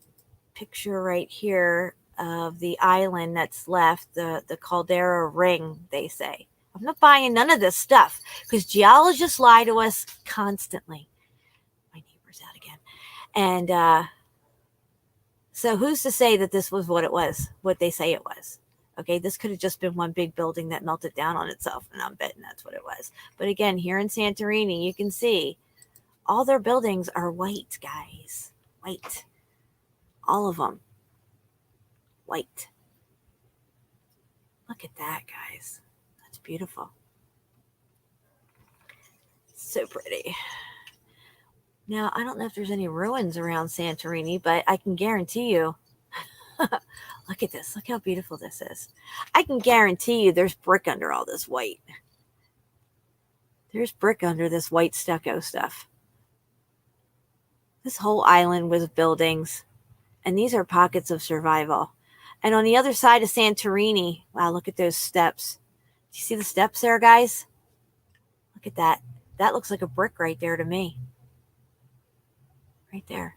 picture right here of the island that's left, the caldera ring, they say. I'm not buying none of this stuff because geologists lie to us constantly. My neighbor's out again. And so who's to say that this was what it was, what they say it was? Okay, this could have just been one big building that melted down on itself, and I'm betting that's what it was. But again, here in Santorini, you can see all their buildings are white, guys. White. All of them. White. Look at that, guys. That's beautiful. So pretty. Now, I don't know if there's any ruins around Santorini, but I can guarantee you, look at this. Look how beautiful this is. I can guarantee you there's brick under all this white. There's brick under this white stucco stuff. This whole island with buildings, and these are pockets of survival. And on the other side of Santorini, wow, look at those steps. Do you see the steps there, guys? Look at that. That looks like a brick right there to me. Right there.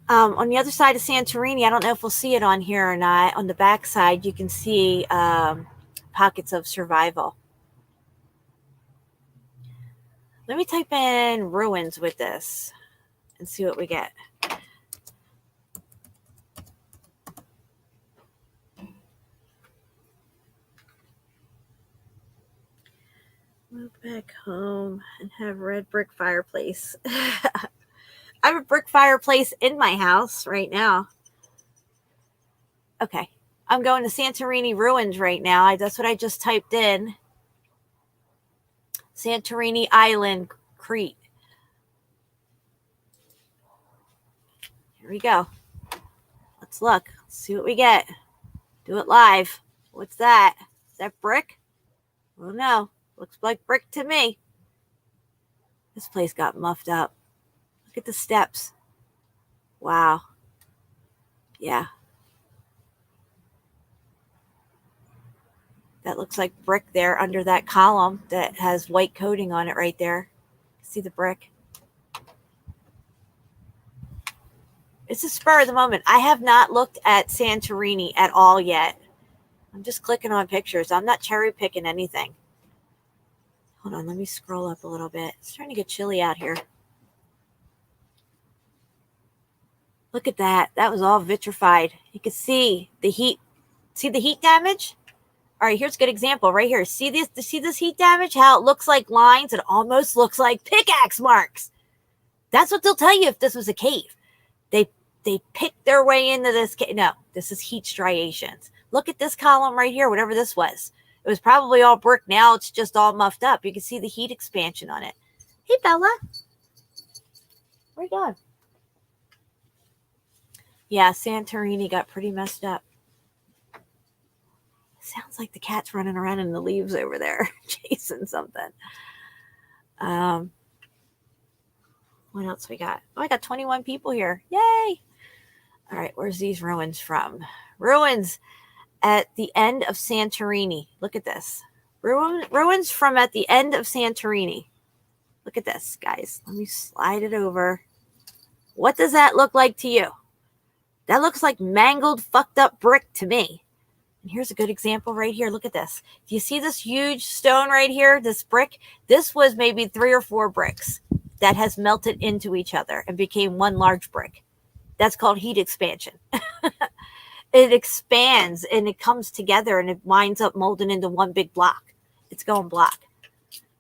On the other side of Santorini, I don't know if we'll see it on here or not. On the back side, you can see pockets of survival. Let me type in ruins with this and see what we get. Move back home and have red brick fireplace. I have a brick fireplace in my house right now. Okay. I'm going to Santorini ruins right now. That's what I just typed in. Santorini Island, Crete. Here we go. Let's look. Let's see what we get. Do it live. What's that? Is that brick? Oh no. Looks like brick to me. This place got muffed up. Look at the steps. Wow. Yeah. That looks like brick there under that column that has white coating on it right there. See the brick? It's a spur of the moment. I have not looked at Santorini at all yet. I'm just clicking on pictures. I'm not cherry picking anything. Hold on, let me scroll up a little bit. It's starting to get chilly out here. Look at that. That was all vitrified. You can see the heat. See the heat damage? All right, here's a good example right here. See this heat damage? How it looks like lines? It almost looks like pickaxe marks. That's what they'll tell you if this was a cave. They picked their way into this cave. No, this is heat striations. Look at this column right here, whatever this was. It was probably all brick. Now it's just all muffed up. You can see the heat expansion on it. Hey, Bella. Where you going? Yeah, Santorini got pretty messed up. Sounds like the cat's running around in the leaves over there, chasing something. What else we got? Oh, I got 21 people here. Yay! All right, where's these ruins from? Ruins at the end of Santorini. Look at this. Ruins from at the end of Santorini. Look at this, guys. Let me slide it over. What does that look like to you? That looks like mangled, fucked up brick to me. And here's a good example right here. Look at this. Do you see this huge stone right here, this brick? This was maybe 3 or 4 bricks that has melted into each other and became one large brick. That's called heat expansion. It expands and it comes together and it winds up molding into one big block. It's going block.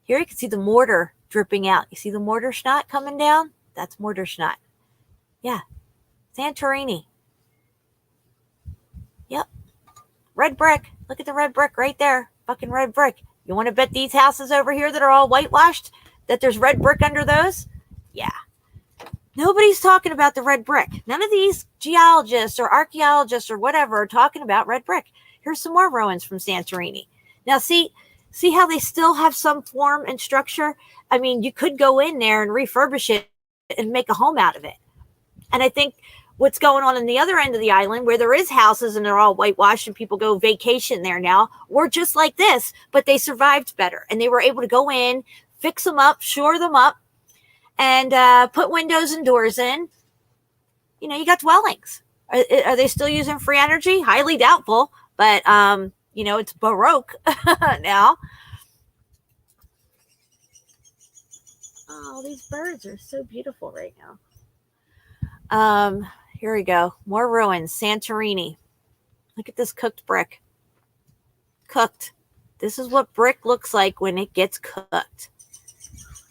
Here you can see the mortar dripping out. You see the mortar snot coming down? That's mortar snot. Yeah. Santorini. Yep. Red brick. Look at the red brick right there. Fucking red brick. You want to bet these houses over here that are all whitewashed that there's red brick under those? Yeah. Nobody's talking about the red brick. None of these geologists or archaeologists or whatever are talking about red brick. Here's some more ruins from Santorini. Now, see how they still have some form and structure? I mean, you could go in there and refurbish it and make a home out of it. And I think what's going on the other end of the island where there is houses and they're all whitewashed and people go vacation there now were just like this, but they survived better. And they were able to go in, fix them up, shore them up, and put windows and doors in. You know, you got dwellings. Are they still using free energy? Highly doubtful, but, you know, it's Baroque now. Oh, these birds are so beautiful right now. Here we go. More ruins. Santorini. Look at this cooked brick. Cooked. This is what brick looks like when it gets cooked.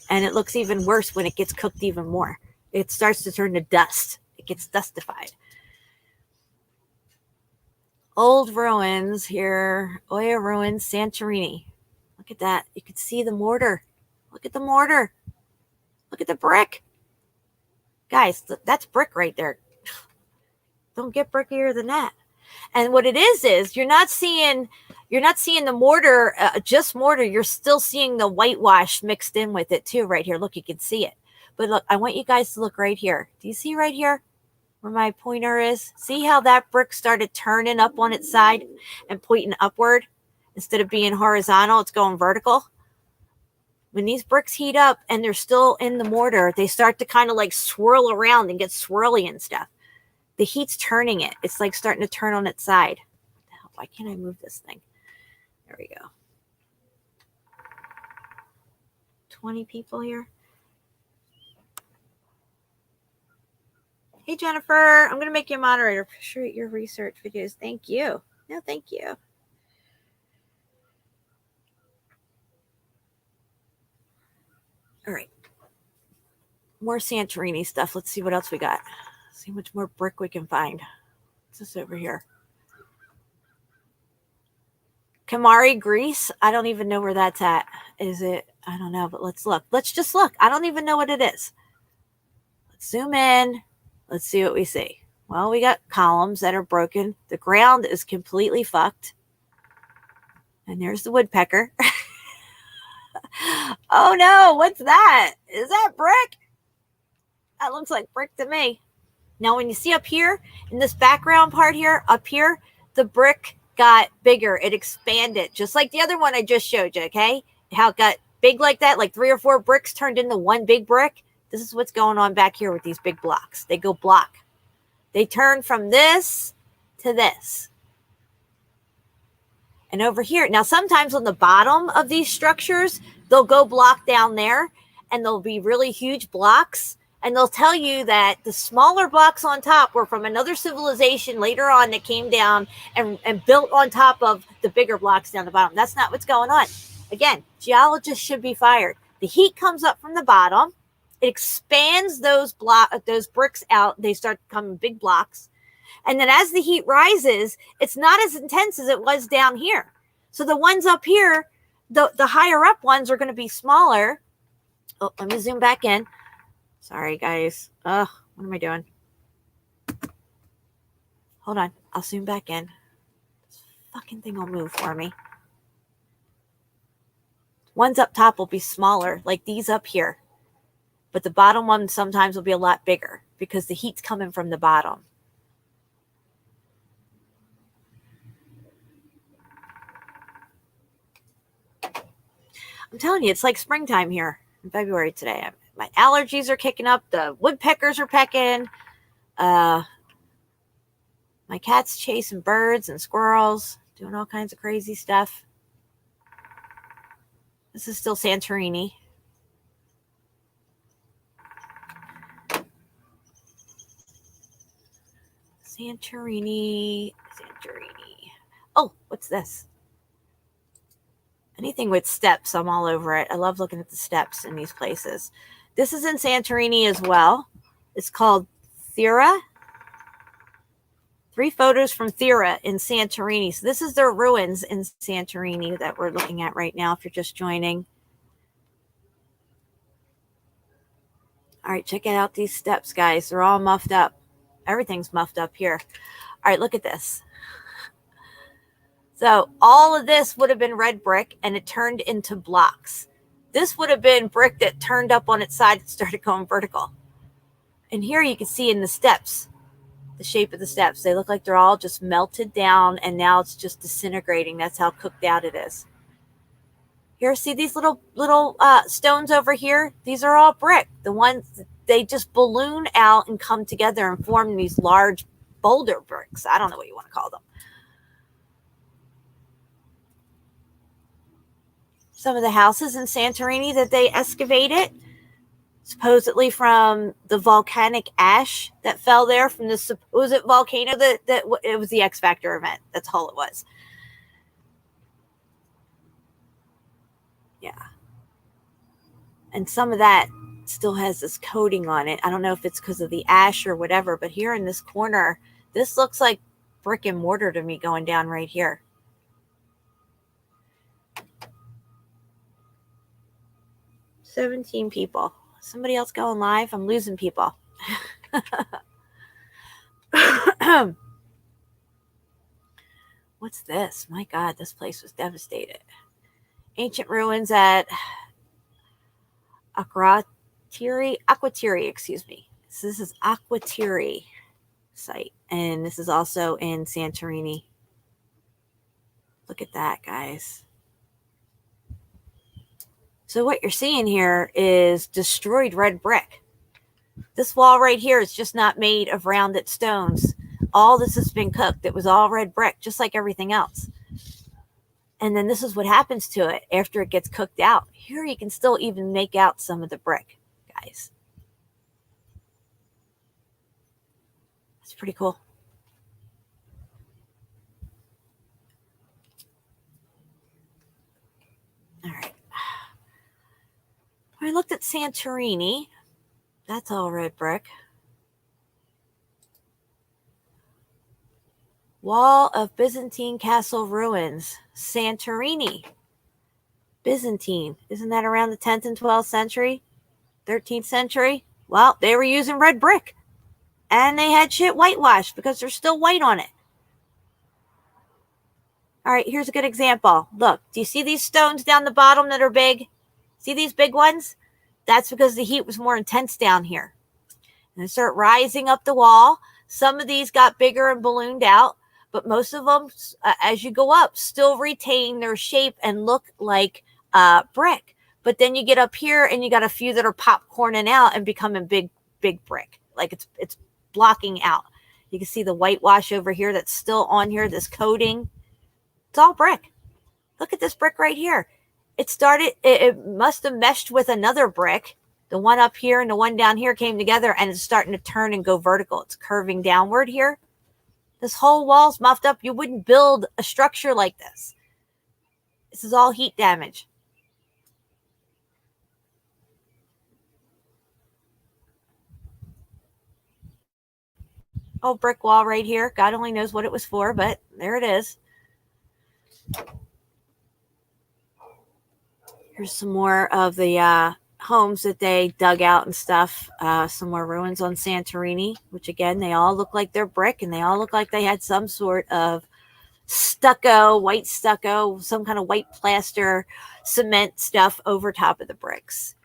And it looks even worse when it gets cooked even more. It starts to turn to dust. It gets dustified. Old ruins here. Oya ruins, Santorini. Look at that. You can see the mortar. Look at the mortar. Look at the brick. Guys, that's brick right there. Don't get brickier than that. And what it is you're not seeing the mortar, just mortar. You're still seeing the whitewash mixed in with it too right here. Look, you can see it. But look, I want you guys to look right here. Do you see right here where my pointer is? See how that brick started turning up on its side and pointing upward? Instead of being horizontal, it's going vertical. When these bricks heat up and they're still in the mortar, they start to kind of like swirl around and get swirly and stuff. The heat's turning it. It's like starting to turn on its side. Why can't I move this thing? There we go. 20 people here. Hey, Jennifer, I'm going to make you a moderator. Appreciate your research videos. Thank you. No, thank you. All right. More Santorini stuff. Let's see what else we got. See how much more brick we can find. What's this over here? Kamari, Greece. I don't even know where that's at. Is it? I don't know, but let's look. Let's just look. I don't even know what it is. Let's zoom in. Let's see what we see. Well, we got columns that are broken. The ground is completely fucked. And there's the woodpecker. Oh no, what's that? Is that brick? That looks like brick to me. Now, when you see up here in this background part here, up here, the brick got bigger. It expanded, just like the other one I just showed you, okay? How it got big like that, like 3 or 4 bricks turned into one big brick. This is what's going on back here with these big blocks. They go block. They turn from this to this. And over here, now sometimes on the bottom of these structures, they'll go block down there and they'll be really huge blocks. And they'll tell you that the smaller blocks on top were from another civilization later on that came down and built on top of the bigger blocks down the bottom. That's not what's going on. Again, geologists should be fired. The heat comes up from the bottom. It expands those bricks out. They start becoming big blocks. And then as the heat rises, it's not as intense as it was down here. So the ones up here, the higher up ones are going to be smaller. Oh, let me zoom back in. Sorry, guys. What am I doing? Hold on. I'll zoom back in. This fucking thing will move for me. Ones up top will be smaller, like these up here. But the bottom one sometimes will be a lot bigger because the heat's coming from the bottom. I'm telling you, it's like springtime here in February today. My allergies are kicking up. The woodpeckers are pecking. My cat's chasing birds and squirrels, doing all kinds of crazy stuff. This is still Santorini. Santorini. Oh, what's this? Anything with steps, I'm all over it. I love looking at the steps in these places. This is in Santorini as well. It's called Thera. 3 photos from Thera in Santorini. So this is their ruins in Santorini that we're looking at right now if you're just joining. All right, check out these steps, guys. They're all muffed up. Everything's muffed up here. All right, look at this. So all of this would have been red brick and it turned into blocks. This would have been brick that turned up on its side and started going vertical. And here you can see in the steps, the shape of the steps. They look like they're all just melted down and now it's just disintegrating. That's how cooked out it is. Here, see these little stones over here? These are all brick. The ones, they just balloon out and come together and form these large boulder bricks. I don't know what you want to call them. Some of the houses in Santorini that they excavated, supposedly from the volcanic ash that fell there from the supposed volcano that it was the X Factor event. That's all it was. Yeah. And some of that still has this coating on it. I don't know if it's because of the ash or whatever, but here in this corner, this looks like brick and mortar to me going down right here. $17 people. Somebody else going live? I'm losing people. What's this? My God, this place was devastated. Ancient ruins at Aquatiri, excuse me. So this is Aquatiri site. And this is also in Santorini. Look at that, guys. So what you're seeing here is destroyed red brick. This wall right here is just not made of rounded stones. All this has been cooked. It was all red brick, just like everything else. And then this is what happens to it after it gets cooked out. Here you can still even make out some of the brick, guys. That's pretty cool. All right. I looked at Santorini. That's all red brick. Wall of Byzantine Castle Ruins. Santorini. Byzantine. Isn't that around the 10th and 12th century? 13th century? Well, they were using red brick. And they had shit whitewashed because there's still white on it. All right, here's a good example. Look, do you see these stones down the bottom that are big? See these big ones? That's because the heat was more intense down here. and they start rising up the wall. Some of these got bigger and ballooned out, but most of them, as you go up, still retain their shape and look like brick. But then you get up here and you got a few that are popcorning out and becoming big brick. Like it's blocking out. You can see the whitewash over here that's still on here, this coating. It's all brick. Look at this brick right here. It must have meshed with another brick. The one up here and the one down here came together, and it's starting to turn and go vertical. It's curving downward here. This whole wall's muffed up. You wouldn't build a structure like this. This is all heat damage. Oh, brick wall right here. God only knows what it was for, but there it is. Here's some more of the homes that they dug out and stuff. Some more ruins on Santorini, which again, they all look like they're brick, and they all look like they had some sort of stucco, white stucco, some kind of white plaster, cement stuff over top of the bricks.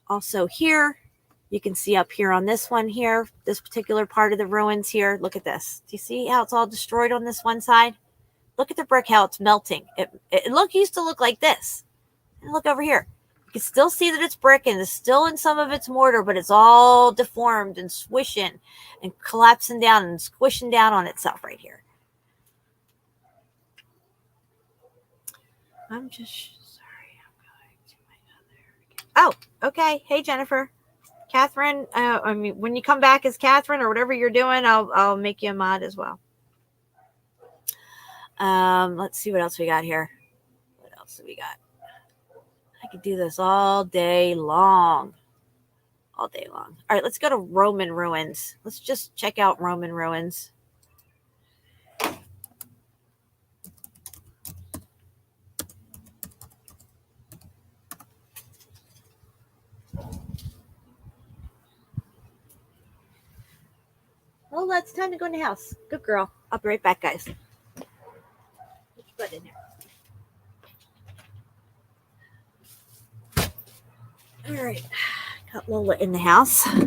Also here, you can see up here on this one here, this particular part of the ruins here. Look at this. Do you see how it's all destroyed on this one side? Look at the brick, how it's melting. It used to look like this. And look over here. You can still see that it's brick and it's still in some of its mortar, but it's all deformed and swishing and collapsing down and squishing down on itself right here. I'm just sorry. I'm going to my other. Oh, okay. Hey, Jennifer. Catherine, I mean, when you come back as Catherine or whatever you're doing, I'll make you a mod as well. Let's see what else we got here. What else do we got? I could do this all day long. All day long. All right, let's go to Roman ruins. Let's just check out Roman ruins. Oh, it's time to go in the house. Good girl. I'll be right back, guys. Put your butt in there. All right. Got Lola in the house. All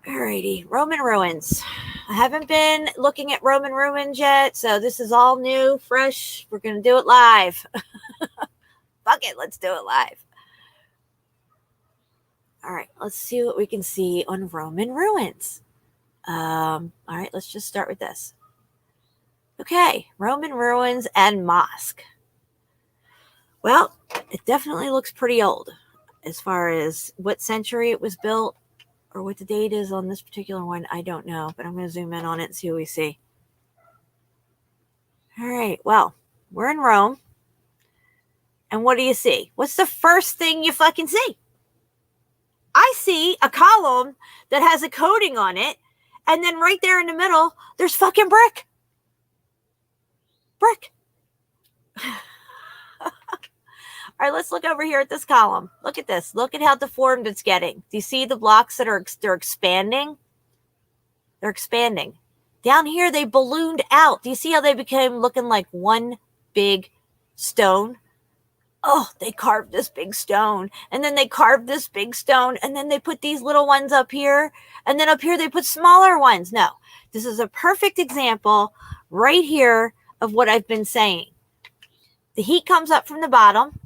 righty. Roman ruins. I haven't been looking at Roman ruins yet, so this is all new, fresh. We're going to do it live. Fuck it. Let's do it live. All right. Let's see what we can see on Roman ruins. All right. Let's just start with this. Okay. Roman ruins and mosque. Well, it definitely looks pretty old as far as what century it was built or what the date is on this particular one. I don't know, but I'm going to zoom in on it and see what we see. All right. Well, we're in Rome. And what do you see? What's the first thing you fucking see? I see a column that has a coating on it. And then right there in the middle, there's fucking brick. Brick. All right, let's look over here at this column. Look at this. Look at how deformed it's getting. Do you see the blocks that they're expanding? They're expanding. Down here, they ballooned out. Do you see how they became looking like one big stone? Oh, they carved this big stone. And then they carved this big stone. And then they put these little ones up here. And then up here, they put smaller ones. No, this is a perfect example right here of what I've been saying. The heat comes up from the bottom.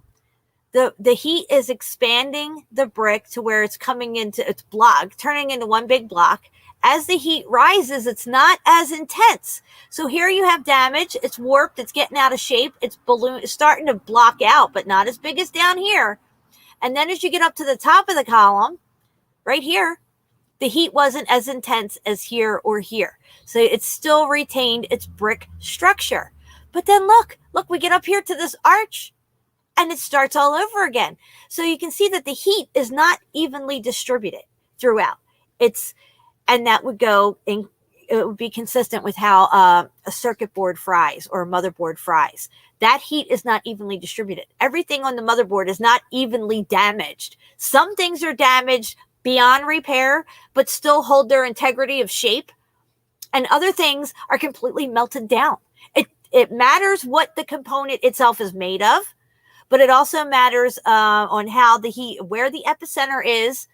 The heat is expanding the brick to where it's coming into its block, turning into one big block. As the heat rises, it's not as intense. So here you have damage. It's warped. It's getting out of shape. It's starting to block out, but not as big as down here. And then as you get up to the top of the column, right here, the heat wasn't as intense as here or here. So it's still retained its brick structure. But then look, we get up here to this arch. And it starts all over again. So you can see that the heat is not evenly distributed throughout. And that would go in, it would be consistent with how a circuit board fries or a motherboard fries. That heat is not evenly distributed. Everything on the motherboard is not evenly damaged. Some things are damaged beyond repair, but still hold their integrity of shape. And other things are completely melted down. It matters what the component itself is made of. But it also matters on how the heat, where the epicenter is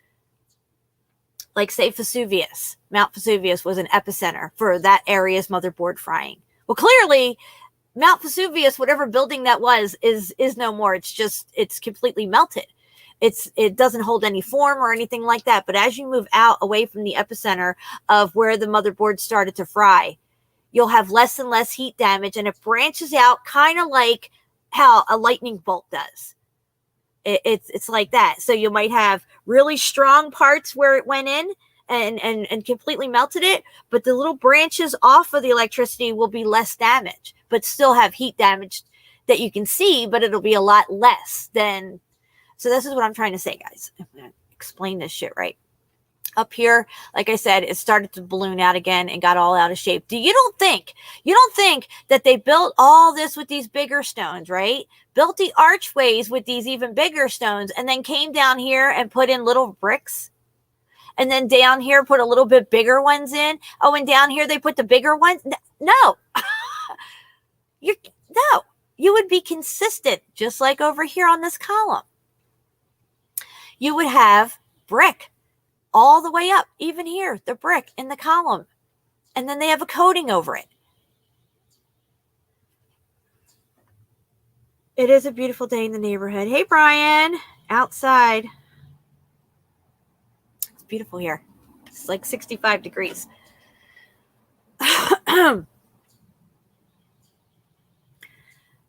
Like say Vesuvius, Mount Vesuvius was an epicenter for that area's motherboard frying. Well, clearly Mount Vesuvius, whatever building that was, is no more. It's completely melted. It doesn't hold any form or anything like that. But as you move out away from the epicenter of where the motherboard started to fry, you'll have less and less heat damage, and it branches out kind of like how a lightning bolt does. It's like that. So you might have really strong parts where it went in and completely melted it, but the little branches off of the electricity will be less damage, but still have heat damage that you can see, but it'll be a lot less than. So this is what I'm trying to say, guys. I'm going to explain this shit right. Up here, like I said, it started to balloon out again and got all out of shape. You don't think that they built all this with these bigger stones, right? Built the archways with these even bigger stones, and then came down here and put in little bricks, and then down here put a little bit bigger ones in. Oh, and down here they put the bigger ones. No, you would be consistent, just like over here on this column. You would have brick all the way up, even here, the brick in the column. And then they have a coating over it. It is a beautiful day in the neighborhood. Hey, Brian, outside. It's beautiful here. It's like 65 degrees.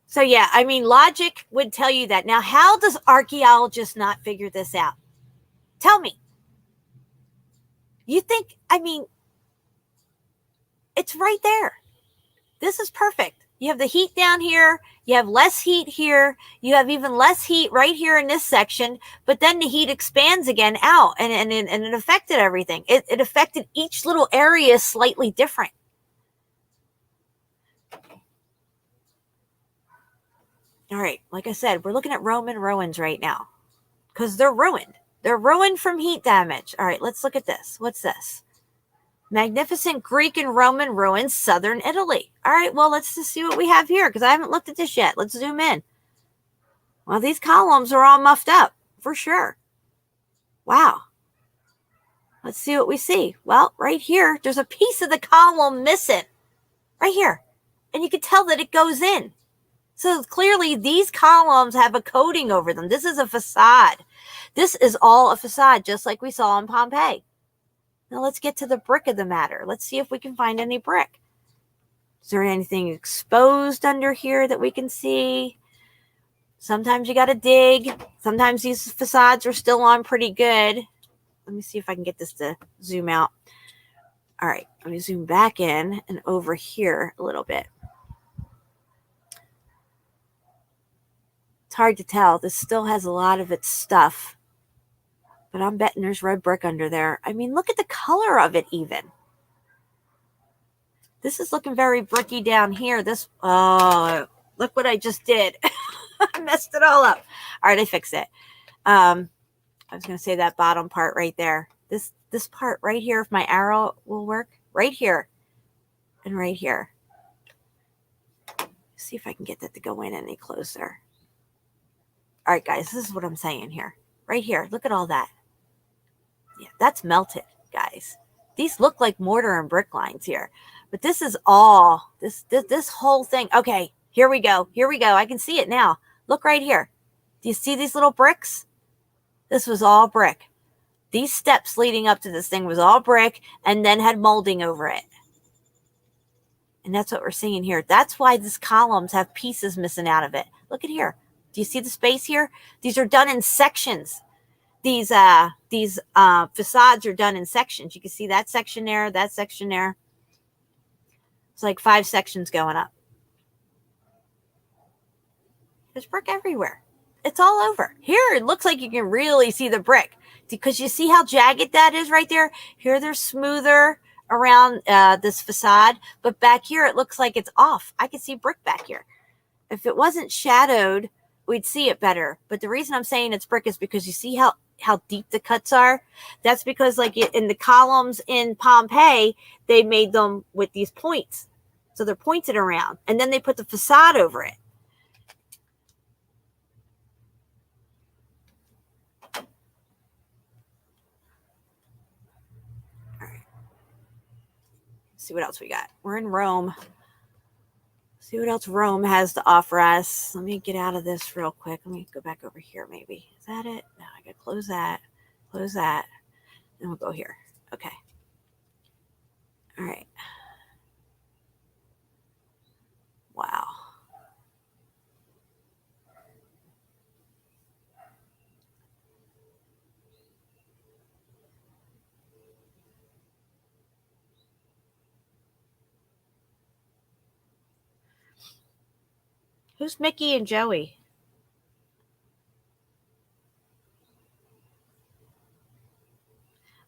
So, yeah, I mean, logic would tell you that. Now, how does archaeologists not figure this out? Tell me. You think, I mean, it's right there. This is perfect. You have the heat down here. You have less heat here. You have even less heat right here in this section. But then the heat expands again out, and it affected everything. It affected each little area slightly different. All right. Like I said, we're looking at Roman ruins right now because they're ruined. They're ruined from heat damage. All right. Let's look at this. What's this? Magnificent Greek and Roman ruins, southern Italy. All right, well, let's just see what we have here because I haven't looked at this yet. Let's zoom in. Well, these columns are all muffed up for sure. Wow. Let's see what we see. Well, right here, there's a piece of the column missing. Right here. And you can tell that it goes in. So clearly these columns have a coating over them. This is a facade. This is all a facade, just like we saw in Pompeii. Now let's get to the brick of the matter. Let's see if we can find any brick. Is there anything exposed under here that we can see? Sometimes you got to dig. Sometimes these facades are still on pretty good. Let me see if I can get this to zoom out. All right, let me zoom back in and over here a little bit. It's hard to tell. This still has a lot of its stuff. But I'm betting there's red brick under there. I mean, look at the color of it even. This is looking very bricky down here. Oh, look what I just did. I messed it all up. All right, I fixed it. I was going to say that bottom part right there. This part right here, if my arrow will work, right here and right here. See if I can get that to go in any closer. All right, guys, this is what I'm saying here. Right here, look at all that. Yeah, that's melted, guys. These look like mortar and brick lines here. But this is all, this whole thing. Okay, here we go. Here we go. I can see it now. Look right here. Do you see these little bricks? This was all brick. These steps leading up to this thing was all brick and then had molding over it. And that's what we're seeing here. That's why these columns have pieces missing out of it. Look at here. Do you see the space here? These are done in sections. These facades are done in sections. You can see that section there, that section there. It's like 5 sections going up. There's brick everywhere. It's all over. Here, it looks like you can really see the brick because you see how jagged that is right there. Here, they're smoother around this facade, but back here, it looks like it's off. I can see brick back here. If it wasn't shadowed, we'd see it better. But the reason I'm saying it's brick is because you see how deep the cuts are. That's because like in the columns in Pompeii, they made them with these points. So they're pointed around. And then they put the facade over it. see what else we got. We're in Rome. See what else Rome has to offer us. Let me get out of this real quick. Let me go back over here maybe. Is that it? No, I gotta close that, and we'll go here. Okay. All right. Wow. Who's Mickey and Joey?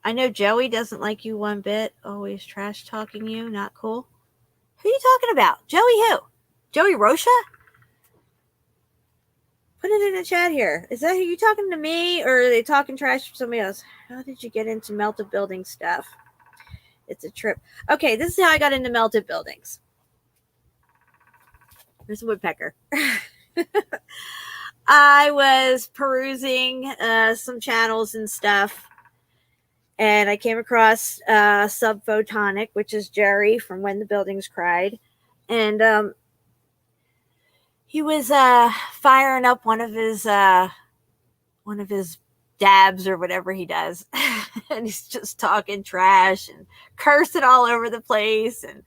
I know Joey doesn't like you one bit. Always trash talking you. Not cool. Who are you talking about? Joey who? Joey Rocha? Put it in the chat here. Is that who you talking to me, or are they talking trash to somebody else? How did you get into melted building stuff? It's a trip. Okay, this is how I got into melted buildings. There's a woodpecker. I was perusing some channels and stuff, and I came across Subphotonic, which is Jerry from When the Buildings Cried, and he was firing up one of his dabs or whatever he does, and he's just talking trash and cursing all over the place, and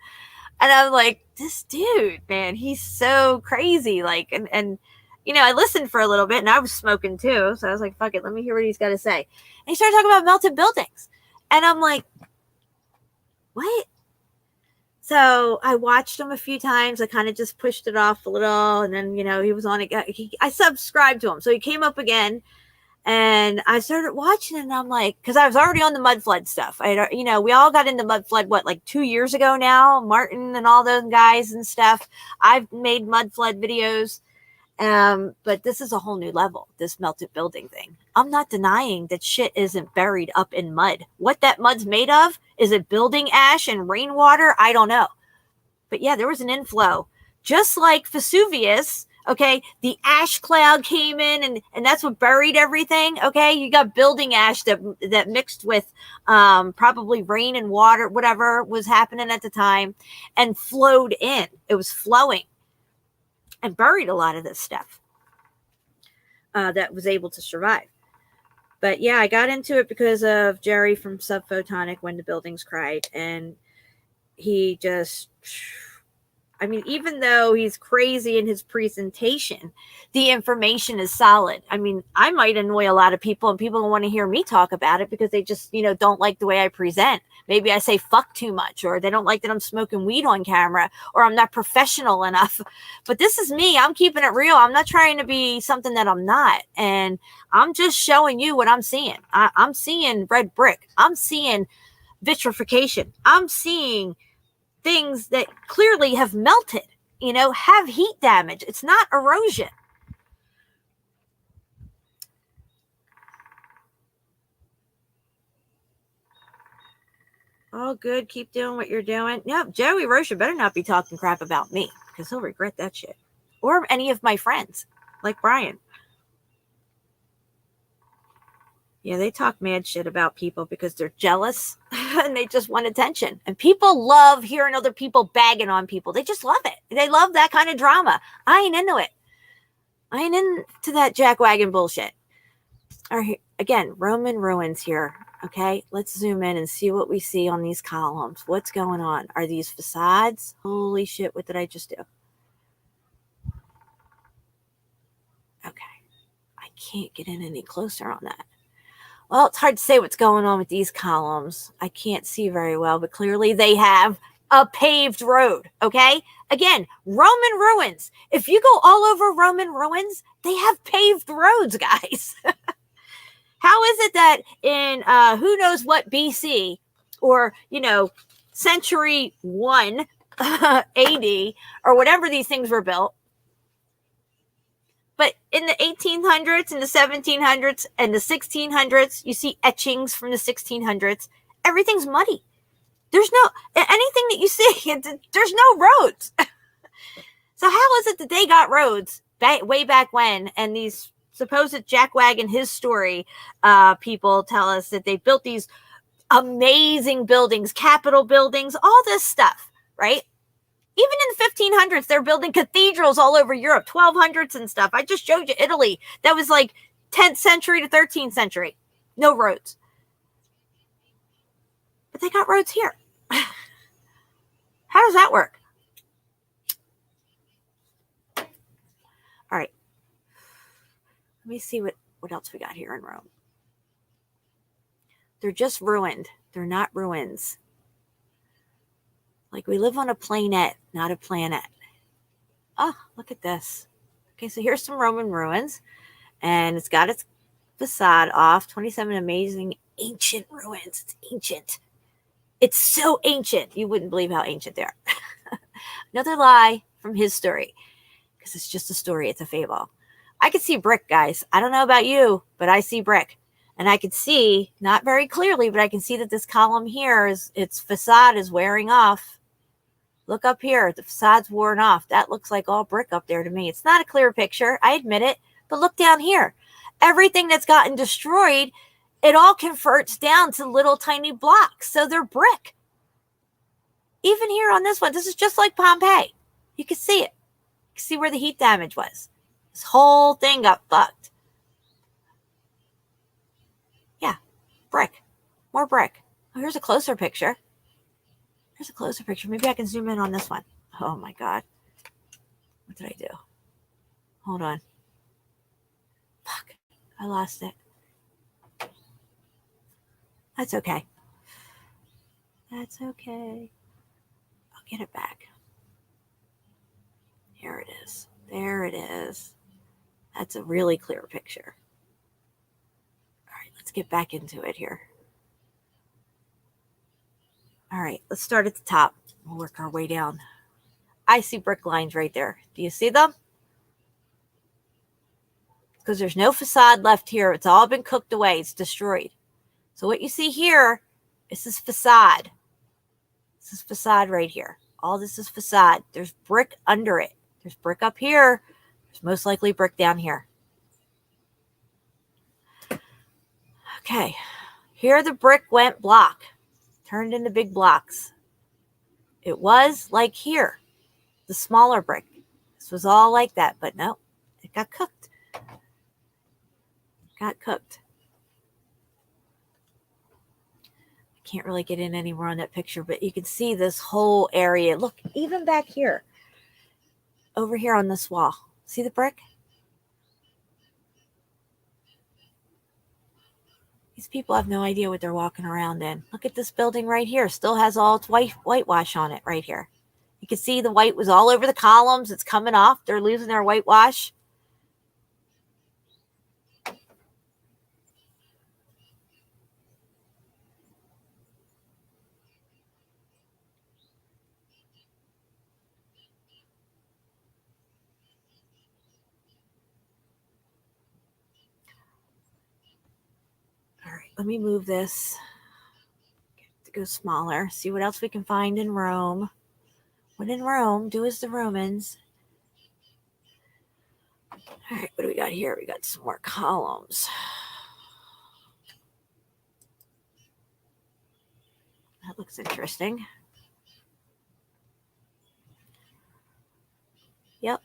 I'm like, this dude, man, he's so crazy. Like, and you know, I listened for a little bit, and I was smoking too, so I was like, fuck it, let me hear what he's got to say. And he started talking about melted buildings, and I'm like, what? So I watched him a few times. I kind of just pushed it off a little, and then, you know, he was on it. I subscribed to him, so he came up again, and I started watching, and I'm like, because I was already on the mud flood stuff. You know, we all got into mud flood, what, like 2 years ago now? Martin and all those guys and stuff. I've made mud flood videos, but this is a whole new level, this melted building thing. I'm not denying that shit isn't buried up in mud. What that mud's made of, is it building ash and rainwater? I don't know. But yeah, there was an inflow. Just like Vesuvius, okay, the ash cloud came in, and that's what buried everything, okay? You got building ash that mixed with probably rain and water, whatever was happening at the time, and flowed in. It was flowing and buried a lot of this stuff that was able to survive. But yeah, I got into it because of Jerry from Subphotonic, When the Buildings Cried, and he just... I mean, even though he's crazy in his presentation, the information is solid. I mean, I might annoy a lot of people, and people don't want to hear me talk about it because they just, you know, don't like the way I present. Maybe I say fuck too much, or they don't like that I'm smoking weed on camera, or I'm not professional enough. But this is me. I'm keeping it real. I'm not trying to be something that I'm not. And I'm just showing you what I'm seeing. I'm seeing red brick. I'm seeing vitrification. I'm seeing things that clearly have melted, you know, have heat damage. It's not erosion. All good. Keep doing what you're doing. Yeah, Joey Rocha better not be talking crap about me, because he'll regret that shit. Or any of my friends, like Brian. Yeah, they talk mad shit about people because they're jealous and they just want attention. And people love hearing other people bagging on people. They just love it. They love that kind of drama. I ain't into it. I ain't into that jackwagon bullshit. All right, again, Roman ruins here. Okay, let's zoom in and see what we see on these columns. What's going on? Are these facades? Holy shit, what did I just do? Okay, I can't get in any closer on that. Well, it's hard to say what's going on with these columns. I can't see very well, but clearly they have a paved road, okay? Again, Roman ruins. If you go all over Roman ruins, they have paved roads, guys. How is it that in who knows what BC, or, you know, century 1 AD, or whatever these things were built, but in the 1800s and the 1700s and the 1600s, you see etchings from the 1600s. Everything's muddy. There's no, anything that you see, there's no roads. So how is it that they got roads way back when? And these supposed jackwagon, his story, people tell us that they built these amazing buildings, Capitol buildings, all this stuff, right? Even in the 1500s, they're building cathedrals all over Europe, 1200s and stuff. I just showed you Italy. That was like 10th century to 13th century. No roads. But they got roads here. How does that work? All right. Let me see what else we got here in Rome. They're just ruined. They're not ruins. Like we live on a planet, not a planet. Oh, look at this. Okay, so here's some Roman ruins. And it's got its facade off. 27 amazing ancient ruins. It's ancient. It's so ancient. You wouldn't believe how ancient they are. Another lie from his story. Because it's just a story. It's a fable. I can see brick, guys. I don't know about you, but I see brick. And I can see, not very clearly, but I can see that this column here, its facade is wearing off. Look up here. The facade's worn off. That looks like all brick up there to me. It's not a clear picture. I admit it. But look down here. Everything that's gotten destroyed, it all converts down to little tiny blocks. So they're brick. Even here on this one, this is just like Pompeii. You can see it. You can see where the heat damage was. This whole thing got fucked. Yeah, brick. More brick. Oh, here's a closer picture. Here's a closer picture. Maybe I can zoom in on this one. Oh my God. What did I do? Hold on. Fuck. I lost it. That's okay. That's okay. I'll get it back. Here it is. There it is. That's a really clear picture. All right, let's get back into it here. All right, let's start at the top. We'll work our way down. I see brick lines right there. Do you see them? Because there's no facade left here. It's all been cooked away. It's destroyed. So what you see here is this facade. This is facade right here. All this is facade. There's brick under it. There's brick up here. There's most likely brick down here. Okay. Here the brick went block. Turned into big blocks. It was like here. The smaller brick. This was all like that. But no. It got cooked. Got cooked. I can't really get in any more on that picture, but you can see this whole area. Look, even back here. Over here on this wall. See the brick? These people have no idea what they're walking around in. Look at this building right here. Still has all its whitewash on it right here. You can see the white was all over the columns. It's coming off. They're losing their whitewash. All right, let me move this to go smaller. See what else we can find in Rome. When in Rome, do as the Romans. All right, what do we got here? We got some more columns. That looks interesting. Yep.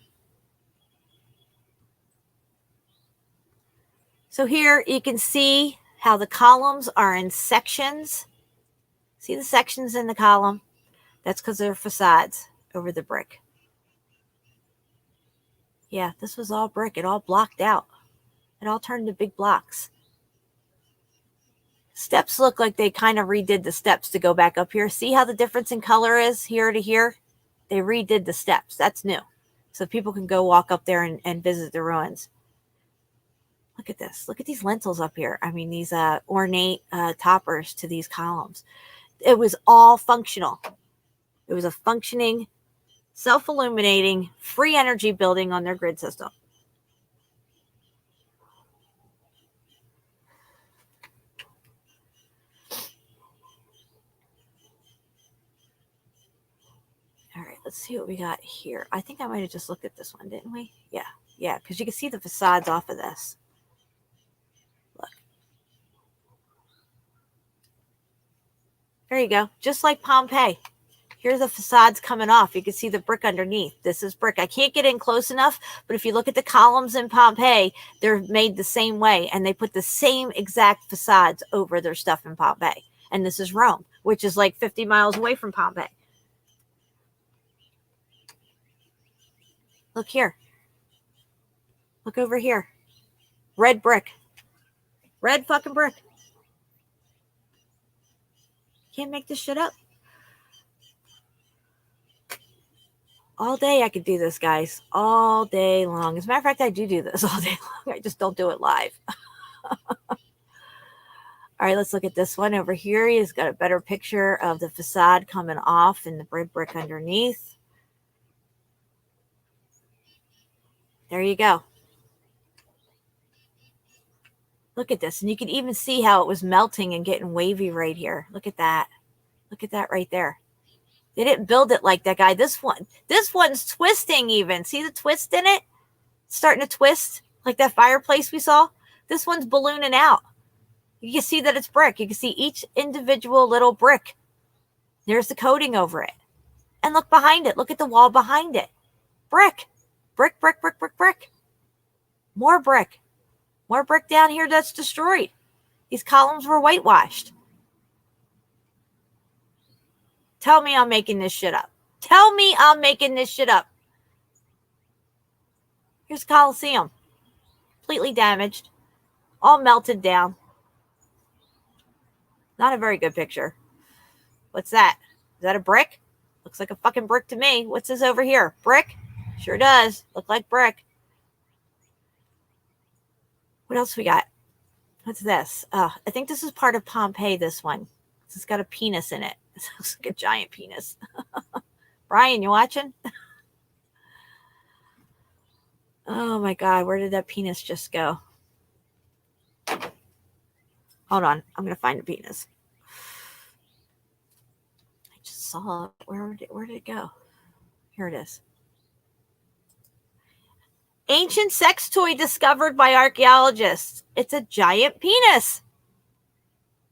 So here you can see how the columns are in sections. See the sections in the column? That's because they're facades over the brick. Yeah, this was all brick. It all blocked out. It all turned to big blocks. Steps look like they kind of redid the steps to go back up here. See how the difference in color is here to here? They redid the steps. That's new. So people can go walk up there and visit the ruins. Look at this. Look at these lintels up here. I mean, these ornate toppers to these columns. It was all functional. It was a functioning, self-illuminating, free energy building on their grid system. All right, let's see what we got here. I think I might have just looked at this one, didn't we? Yeah, because you can see the facades off of this. Look. There you go. Just like Pompeii. Here's the facades coming off. You can see the brick underneath. This is brick. I can't get in close enough, but if you look at the columns in Pompeii, they're made the same way, and they put the same exact facades over their stuff in Pompeii. And this is Rome, which is like 50 miles away from Pompeii. Look here. Look over here. Red brick. Red fucking brick. Can't make this shit up. All day I could do this, guys. All day long. As a matter of fact, I do this all day long. I just don't do it live. All right, let's look at this one over here. He's got a better picture of the facade coming off and the red brick underneath. There you go. Look at this. And you can even see how it was melting and getting wavy right here. Look at that. Look at that right there. They didn't build it like that guy. This one's twisting even. See the twist in it? It's starting to twist like that fireplace we saw. This one's ballooning out. You can see that it's brick. You can see each individual little brick. There's the coating over it. And look behind it. Look at the wall behind it. Brick. Brick, brick, brick, brick, brick. More brick. More brick down here that's destroyed. These columns were whitewashed. Tell me I'm making this shit up. Tell me I'm making this shit up. Here's Colosseum. Completely damaged. All melted down. Not a very good picture. What's that? Is that a brick? Looks like a fucking brick to me. What's this over here? Brick? Sure does. Look like brick. What else we got? What's this? I think this is part of Pompeii, this one. It's got a penis in it. It looks like a giant penis. Brian, you watching? Oh my God, where did that penis just go? Hold on, I'm going to find the penis. I just saw it. Where did it go? Here it is. Ancient sex toy discovered by archaeologists. It's a giant penis.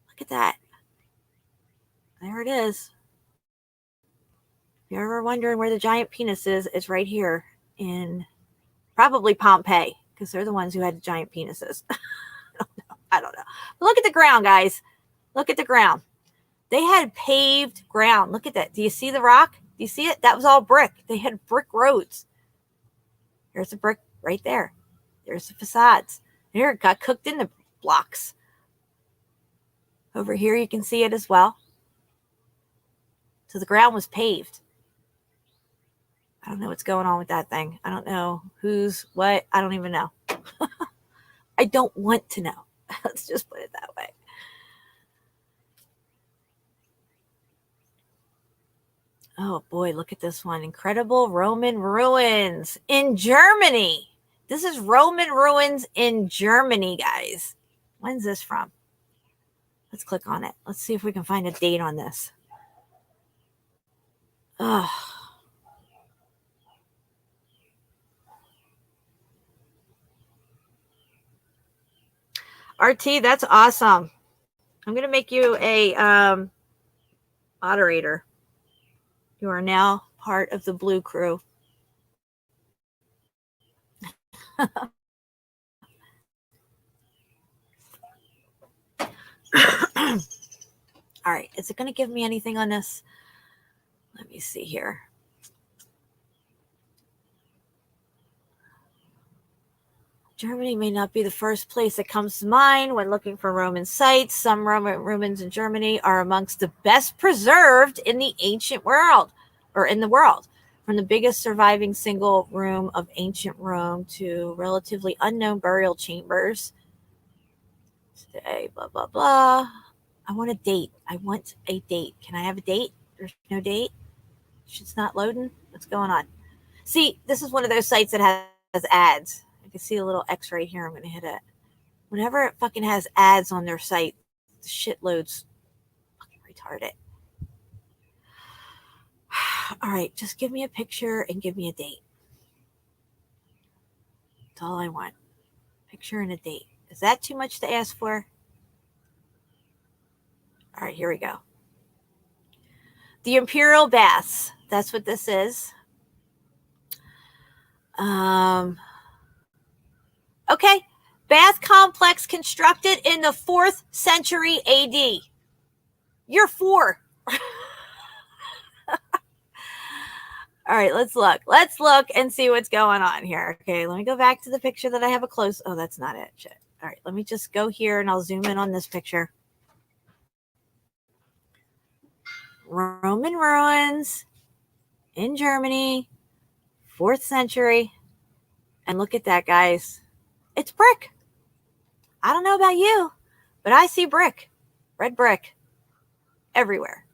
Look at that. There it is. If you're ever wondering where the giant penis is, it's right here in probably Pompeii, because they're the ones who had the giant penises. I don't know. But look at the ground, guys. Look at the ground. They had paved ground. Look at that. Do you see the rock? Do you see it? That was all brick. They had brick roads. Here's the brick right there. There's the facades. Here, it got cooked in the blocks. Over here, you can see it as well. So the ground was paved. I don't know what's going on with that thing. I don't know who's what. I don't even know. I don't want to know. Let's just put it that way. Oh boy, look at this one. Incredible Roman ruins in Germany. This is Roman ruins in Germany, guys. When's this from? Let's click on it. Let's see if we can find a date on this. Ugh. RT, that's awesome. I'm going to make you a moderator. You are now part of the Blue Crew. All right. Is it going to give me anything on this? Let me see here. Germany may not be the first place that comes to mind when looking for Roman sites. Some Roman ruins in Germany are amongst the best preserved in the ancient world, or in the world. From the biggest surviving single room of ancient Rome to relatively unknown burial chambers. Today, blah, blah, blah. I want a date. I want a date. Can I have a date? There's no date. It's not loading. What's going on? See, this is one of those sites that has ads. I can see a little X right here. I'm going to hit it. Whenever it fucking has ads on their site, the shit loads fucking retarded. All right, just give me a picture and give me a date. That's all I want. Picture and a date. Is that too much to ask for? All right, here we go. The Imperial Baths. That's what this is. Okay. Bath complex constructed in the 4th century AD. You're 4. All right, let's look. Let's look and see what's going on here. Okay, let me go back to the picture that I have a close. Oh, that's not it. Shit. All right, let me just go here and I'll zoom in on this picture. Roman ruins in Germany, 4th century. And look at that, guys. It's brick. I don't know about you, but I see brick. Red brick everywhere.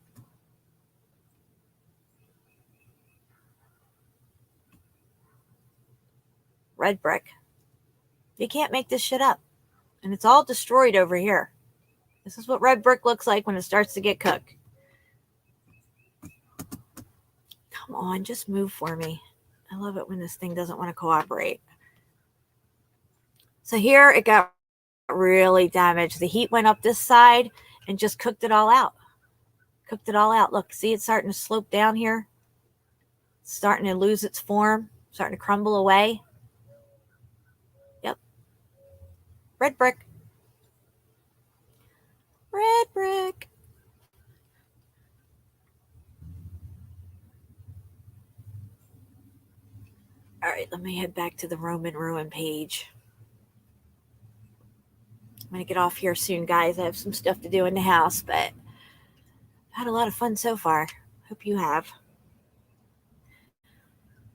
Red brick. You can't make this shit up. And it's all destroyed over here. This is what red brick looks like when it starts to get cooked. Come on, just move for me. I love it when this thing doesn't want to cooperate. So here it got really damaged. The heat went up this side and just cooked it all out. Cooked it all out. Look, see it's starting to slope down here. It's starting to lose its form. Starting to crumble away. Yep. Red brick. Red brick. All right, let me head back to the Roman ruin page. I'm going to get off here soon, guys. I have some stuff to do in the house, but I've had a lot of fun so far. Hope you have.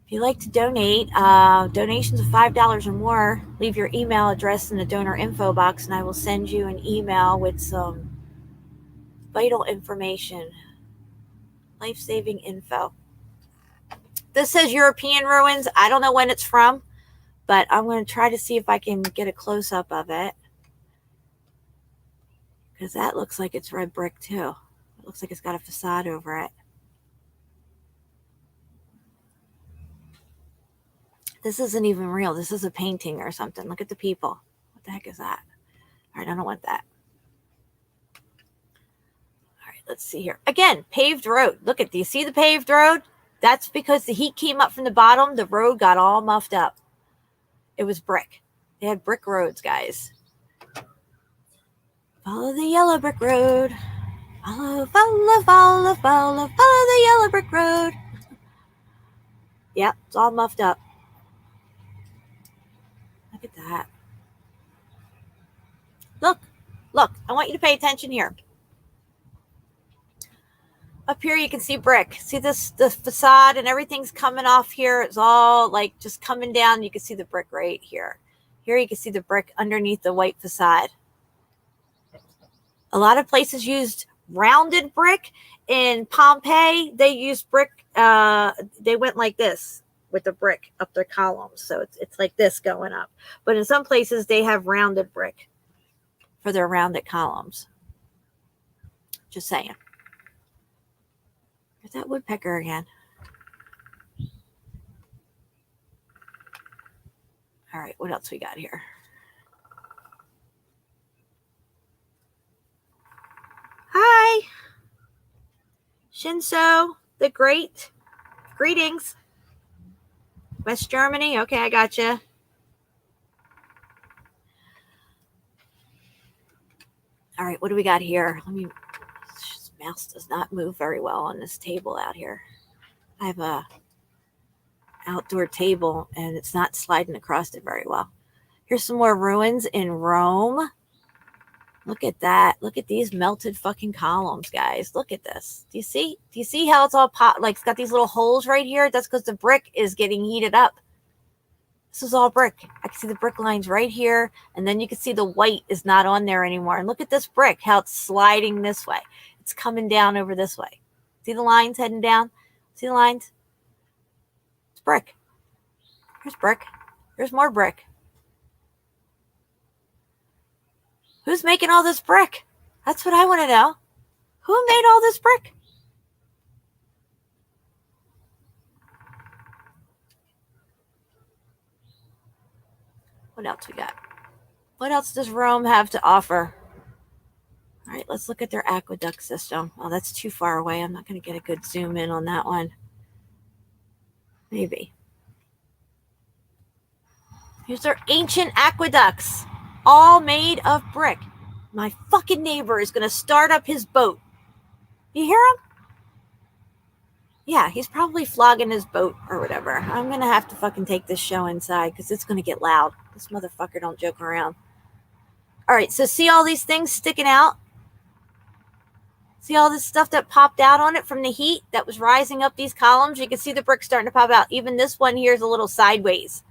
If you'd like to donate, donations of $5 or more, leave your email address in the donor info box, and I will send you an email with some vital information, life-saving info. This says European ruins. I don't know when it's from, but I'm going to try to see if I can get a close-up of it. Because that looks like it's red brick too. It looks like it's got a facade over it. This isn't even real. This is a painting or something. Look at the people. What the heck is that? All right, I don't want that. All right, let's see here. Again, paved road. Look at, do you see the paved road? That's because the heat came up from the bottom. The road got all muffed up. It was brick. They had brick roads, guys. Follow the yellow brick road. Follow, follow, follow, follow, follow the yellow brick road. Yep, it's all muffed up. Look at that. Look, look, I want you to pay attention here. Up here you can see brick. See this, the facade and everything's coming off here. It's all like just coming down. You can see the brick right here. Here you can see the brick underneath the white facade. A lot of places used rounded brick. In Pompeii, they used brick. They went like this with the brick up their columns. So it's like this going up. But in some places, they have rounded brick for their rounded columns. Just saying. There's that woodpecker again. All right, what else we got here? Hi. Shinso the Great. Greetings. West Germany. Okay, I got you. All right, what do we got here? Let me. This mouse does not move very well on this table out here. I have a outdoor table and it's not sliding across it very well. Here's some more ruins in Rome. Look at that. Look at these melted fucking columns, guys. Look at this. Do you see? Do you see how it's all like it's got these little holes right here? That's because the brick is getting heated up. This is all brick. I can see the brick lines right here. And then you can see the white is not on there anymore. And look at this brick, how it's sliding this way. It's coming down over this way. See the lines heading down? See the lines? It's brick. Here's brick. There's more brick. Who's making all this brick? That's what I want to know. Who made all this brick? What else we got? What else does Rome have to offer? All right, let's look at their aqueduct system. Oh, that's too far away. I'm not going to get a good zoom in on that one. Maybe. Here's their ancient aqueducts, all made of brick. My fucking neighbor is going to start up his boat. You hear him? Yeah, he's probably flogging his boat or whatever. I'm going to have to fucking take this show inside because it's going to get loud. This motherfucker don't joke around. All right, so see all these things sticking out? See all this stuff that popped out on it from the heat that was rising up these columns? You can see the brick starting to pop out. Even this one here is a little sideways.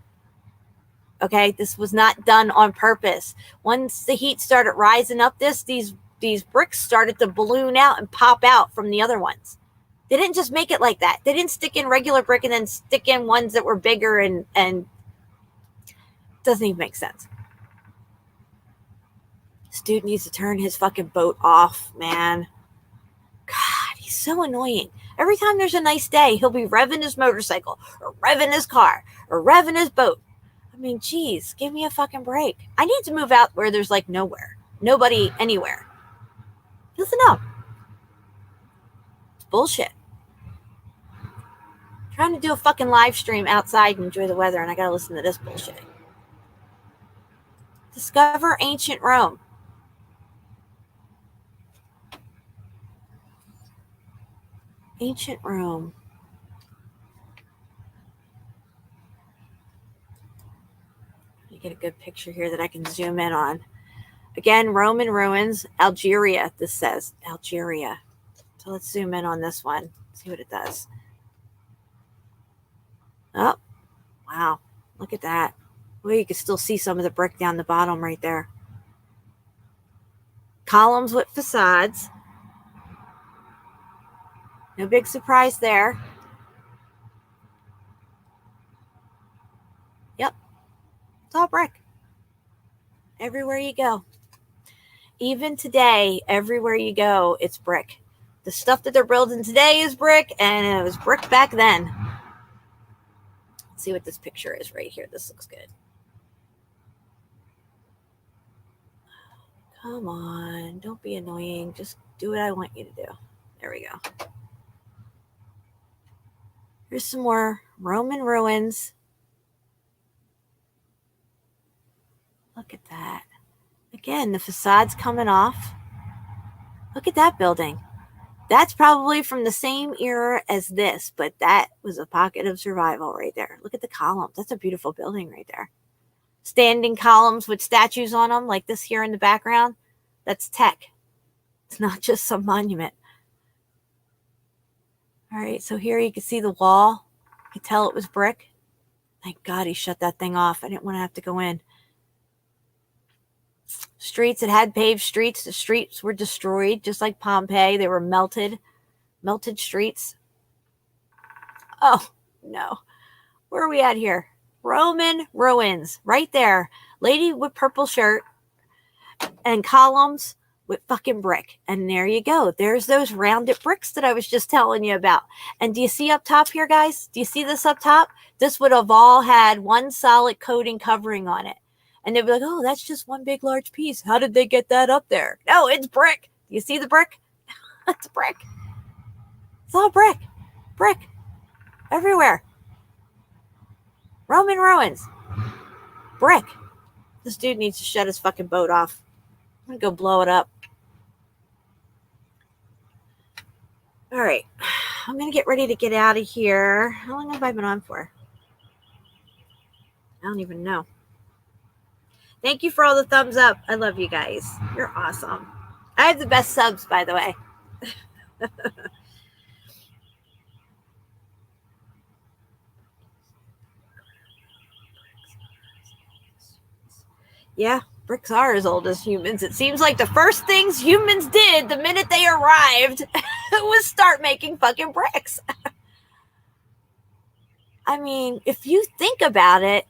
Okay, this was not done on purpose. Once the heat started rising up these bricks started to balloon out and pop out from the other ones. They didn't just make it like that. They didn't stick in regular brick and then stick in ones that were bigger and doesn't even make sense. This dude needs to turn his fucking boat off, man. God, he's so annoying. Every time there's a nice day, he'll be revving his motorcycle or revving his car or revving his boat. I mean, geez, give me a fucking break. I need to move out where there's like nowhere. Nobody anywhere. Listen up. It's bullshit. I'm trying to do a fucking live stream outside and enjoy the weather, and I gotta listen to this bullshit. Discover ancient Rome. Ancient Rome. Let me get a good picture here that I can zoom in on. Again, Roman ruins, Algeria, this says. Algeria. So let's zoom in on this one. See what it does. Oh, wow. Look at that. Well, you can still see some of the brick down the bottom right there. Columns with facades. No big surprise there. Yep. It's all brick. Everywhere you go. Even today, everywhere you go, it's brick. The stuff that they're building today is brick, and it was brick back then. Let's see what this picture is right here. This looks good. Come on. Don't be annoying. Just do what I want you to do. There we go. Here's some more Roman ruins. Look at that. Again, the facade's coming off. Look at that building. That's probably from the same era as this, but that was a pocket of survival right there. Look at the columns. That's a beautiful building right there. Standing columns with statues on them, like this here in the background. That's tech. It's not just some monument. All right, so here you can see the wall. You can tell it was brick. Thank God he shut that thing off. I didn't want to have to go in. Streets, it had paved streets. The streets were destroyed, just like Pompeii. They were melted streets. Oh, no. Where are we at here? Roman ruins, right there. Lady with purple shirt and columns with fucking brick. And there you go. There's those rounded bricks that I was just telling you about. And do you see up top here, guys? Do you see this up top? This would have all had one solid coating covering on it. And they'd be like, oh, that's just one big, large piece. How did they get that up there? No, it's brick. You see the brick? It's brick. It's all brick. Brick. Everywhere. Roman ruins. Brick. This dude needs to shut his fucking boat off. I'm going to go blow it up. All right. I'm going to get ready to get out of here. How long have I been on for? I don't even know. Thank you for all the thumbs up. I love you guys. You're awesome. I have the best subs, by the way. Yeah, bricks are as old as humans. It seems like the first things humans did the minute they arrived was start making fucking bricks. I mean, if you think about it,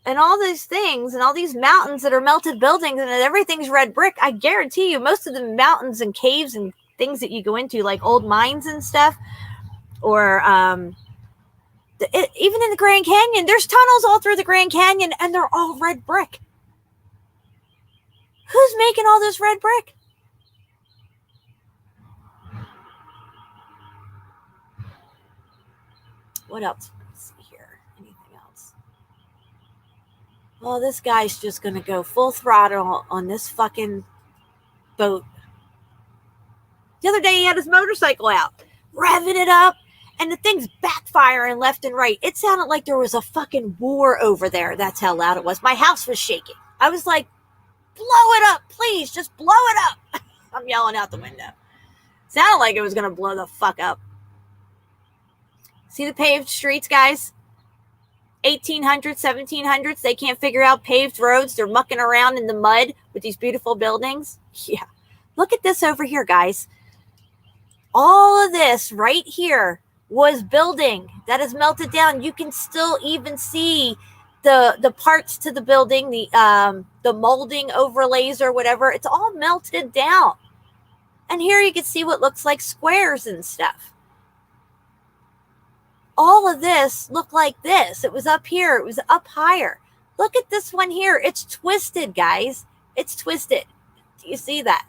and all these things and all these mountains that are melted buildings and everything's red brick, I guarantee you most of the mountains and caves and things that you go into, like old mines and stuff, or even in the Grand Canyon, there's tunnels all through the Grand Canyon and they're all red brick. Who's making all this red brick? What else? Let's see here. Anything else? Well, this guy's just going to go full throttle on this fucking boat. The other day he had his motorcycle out, revving it up, and the thing's backfiring left and right. It sounded like there was a fucking war over there. That's how loud it was. My house was shaking. I was like, blow it up, please, just blow it up. I'm yelling out the window. Sounded like it was going to blow the fuck up. See the paved streets, guys? 1800s, 1700s, they can't figure out paved roads. They're mucking around in the mud with these beautiful buildings. Yeah. Look at this over here, guys. All of this right here was building that is melted down. You can still even see the parts to the building, the molding overlays or whatever. It's all melted down. And here you can see what looks like squares and stuff. All of this looked like this. It was up here. It was up higher. Look at this one here. It's twisted, guys. It's twisted. Do you see that?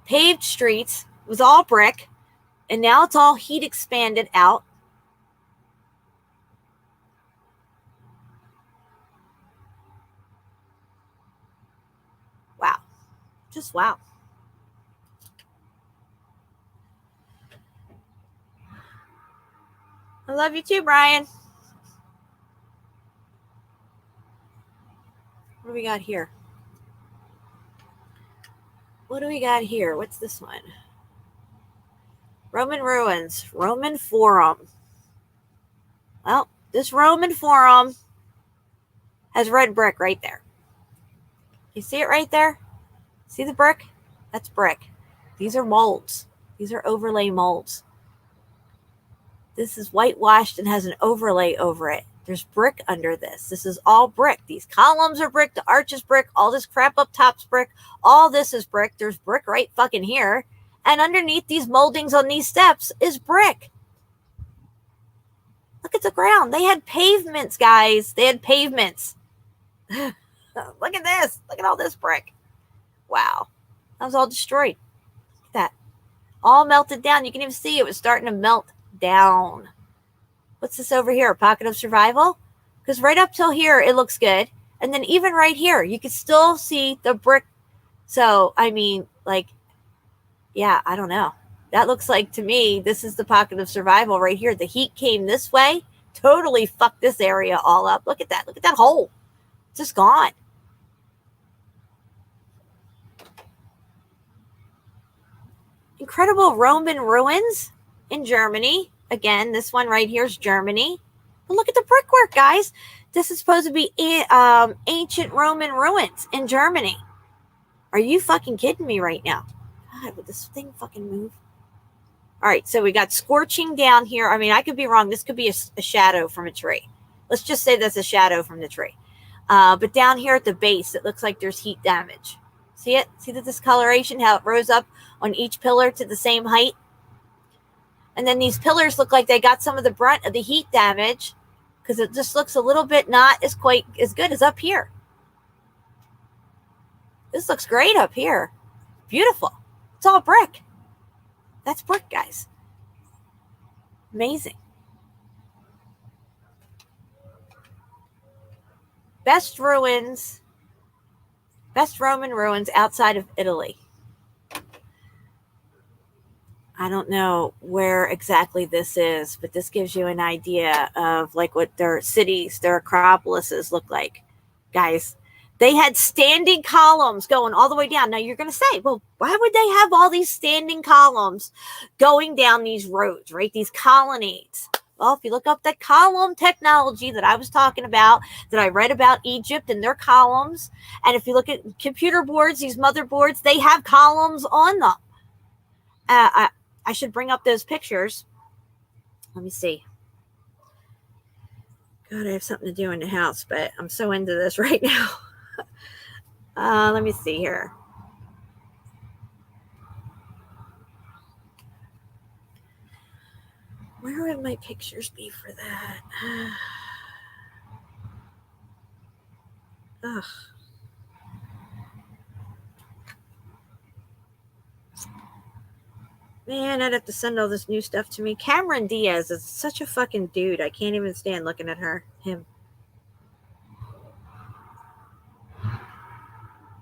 Paved streets, was all brick, and now it's all heat expanded out. Wow. Just wow. I love you too, Brian. What do we got here? What do we got here? What's this one? Roman ruins, Roman Forum. Well, this Roman Forum has red brick right there. You see it right there? See the brick? That's brick. These are molds. These are overlay molds. This is whitewashed and has an overlay over it. There's brick under this. This is all brick. These columns are brick. The arch is brick. All this crap up top's brick. All this is brick. There's brick right fucking here. And underneath these moldings on these steps is brick. Look at the ground. They had pavements, guys. They had pavements. Look at this. Look at all this brick. Wow. That was all destroyed. Look at that. All melted down. You can even see it was starting to melt down. What's this over here? A pocket of survival? Because right up till here, it looks good. And then even right here, you can still see the brick. So, I mean, like, yeah, I don't know. That looks like, to me, this is the pocket of survival right here. The heat came this way, totally fucked this area all up. Look at that. Look at that hole. It's just gone. Incredible Roman ruins in Germany. Again, this one right here is Germany. But look at the brickwork, guys. This is supposed to be ancient Roman ruins in Germany. Are you fucking kidding me right now? God, would this thing fucking move? All right, so we got scorching down here. I mean, I could be wrong. This could be a shadow from a tree. Let's just say that's a shadow from the tree. But down here at the base, it looks like there's heat damage. See it? See the discoloration, how it rose up on each pillar to the same height? And then these pillars look like they got some of the brunt of the heat damage because it just looks a little bit not as quite as good as up here. This looks great up here. Beautiful. It's all brick. That's brick, guys. Amazing. Best ruins, best Roman ruins outside of Italy. I don't know where exactly this is, but this gives you an idea of like what their cities, their acropolises look like. Guys, they had standing columns going all the way down. Now you're going to say, well, why would they have all these standing columns going down these roads, right? These colonnades. Well, if you look up that column technology that I was talking about, that I read about Egypt and their columns, and if you look at computer boards, these motherboards, they have columns on them. I should bring up those pictures. Let me see. God, I have something to do in the house, but I'm so into this right now. Let me see here. Where would my pictures be for that? Ugh. Man, I'd have to send all this new stuff to me. Cameron Diaz is such a fucking dude. I can't even stand looking at him.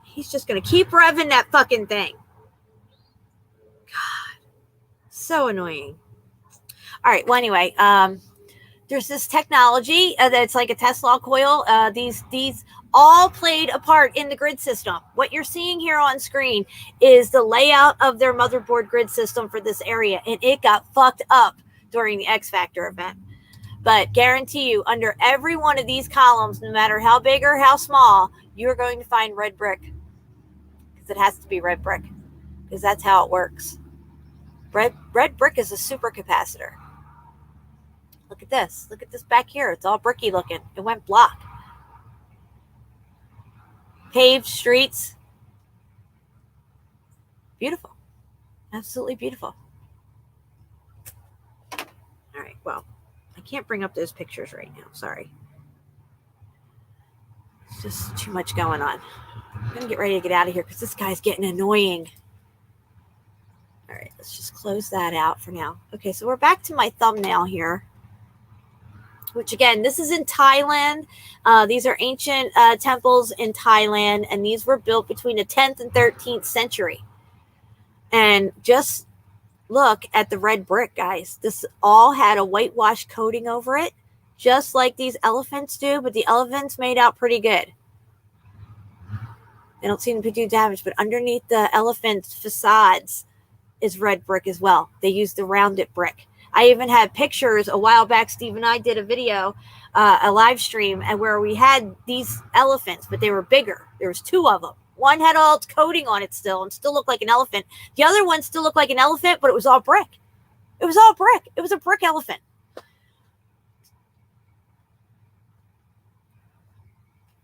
He's just going to keep revving that fucking thing. God. So annoying. All right. Well, anyway, there's this technology that's like a Tesla coil. These all played a part in the grid system. What you're seeing here on screen is the layout of their motherboard grid system for this area, and it got fucked up during the X Factor event. But guarantee you, under every one of these columns, no matter how big or how small, you're going to find red brick. Because it has to be red brick. Because that's how it works. Red brick is a supercapacitor. Look at this. Look at this back here. It's all bricky looking. It went block. Paved streets. Beautiful. Absolutely beautiful. All right. Well, I can't bring up those pictures right now. Sorry. It's just too much going on. I'm going to get ready to get out of here because this guy's getting annoying. All right. Let's just close that out for now. Okay. So we're back to my thumbnail here. Which again, this is in Thailand. These are ancient temples in Thailand, and these were built between the 10th and 13th century. And just look at the red brick, guys. This all had a whitewash coating over it, just like these elephants do, but the elephants made out pretty good. They don't seem to do damage, but underneath the elephant facades is red brick as well. They used the rounded brick. I even had pictures a while back. Steve and I did a video, a live stream, and where we had these elephants, but they were bigger. There was two of them. One had all its coating on it still and still looked like an elephant. The other one still looked like an elephant, but it was all brick. It was all brick. It was a brick elephant.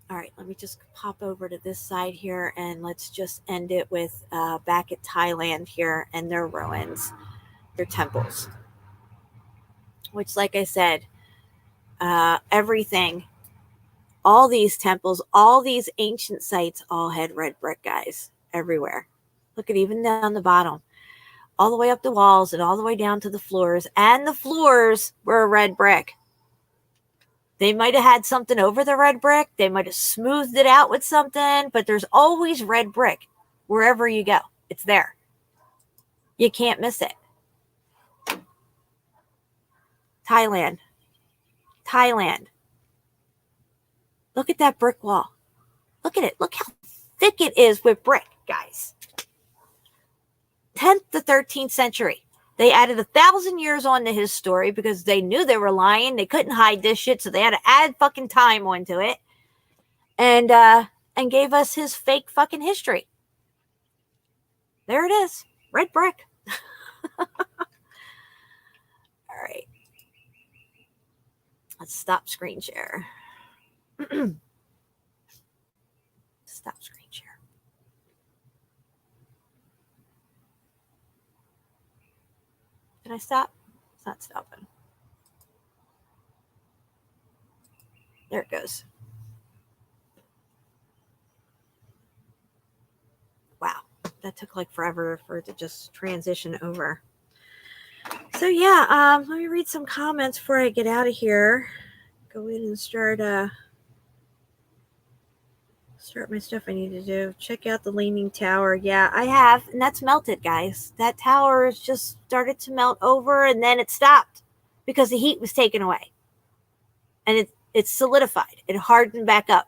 All right, let me just pop over to this side here, and let's just end it with back at Thailand here and their ruins, their temples. Which, like I said, everything, all these temples, all these ancient sites all had red brick, guys, everywhere. Look at even down the bottom, all the way up the walls and all the way down to the floors. And the floors were red brick. They might have had something over the red brick. They might have smoothed it out with something, but there's always red brick wherever you go. It's there. You can't miss it. Thailand. Look at that brick wall. Look at it. Look how thick it is with brick, guys. 10th to 13th century. They added 1,000 years on to his story because they knew they were lying. They couldn't hide this shit, so they had to add fucking time onto it. And gave us his fake fucking history. There it is. Red brick. All right. Let's stop screen share. Stop screen share. Did I stop? It's not stopping. There it goes. Wow. That took like forever for it to just transition over. So yeah, let me read some comments before I get out of here. Go in and start my stuff I need to do. Check out the Leaning Tower. Yeah, I have, and that's melted, guys. That tower has just started to melt over, and then it stopped because the heat was taken away. And it's solidified. It hardened back up.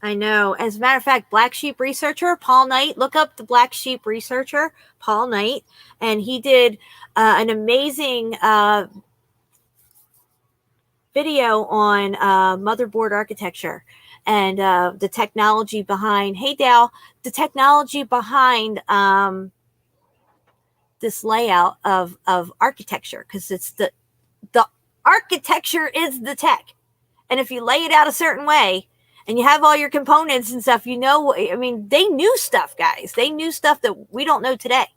I know. As a matter of fact, Black Sheep researcher Paul Knight, look up the Black Sheep researcher Paul Knight, and he did an amazing video on motherboard architecture and the technology behind. Hey, Dal, the technology behind this layout of architecture, because it's the architecture is the tech, and if you lay it out a certain way. And you have all your components and stuff, you know, I mean, they knew stuff, guys. They knew stuff that we don't know today.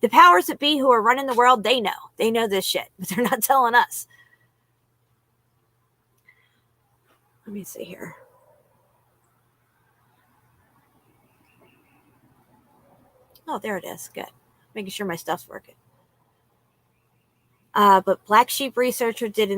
The powers that be who are running the world, they know. They know this shit, but they're not telling us. Let me see here. Oh, there it is. Good. Making sure my stuff's working. But Black Sheep Researcher did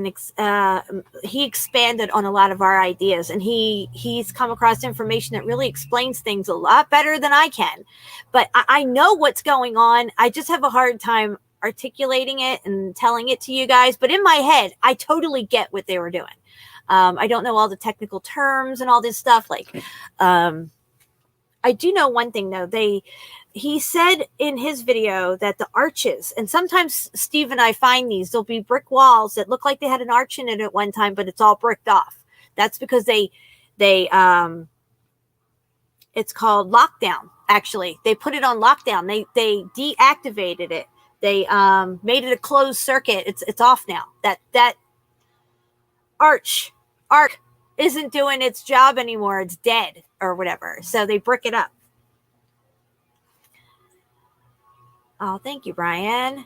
he expanded on a lot of our ideas, and he's come across information that really explains things a lot better than I can. But I know what's going on. I just have a hard time articulating it and telling it to you guys. But in my head, I totally get what they were doing. I don't know all the technical terms and all this stuff. I do know one thing though. He said in his video that the arches, and sometimes Steve and I find these, there'll be brick walls that look like they had an arch in it at one time, but it's all bricked off. That's because it's called lockdown. Actually, they put it on lockdown. They deactivated it. They made it a closed circuit. It's off now. That arc isn't doing its job anymore. It's dead or whatever. So they brick it up. Oh, thank you, Brian.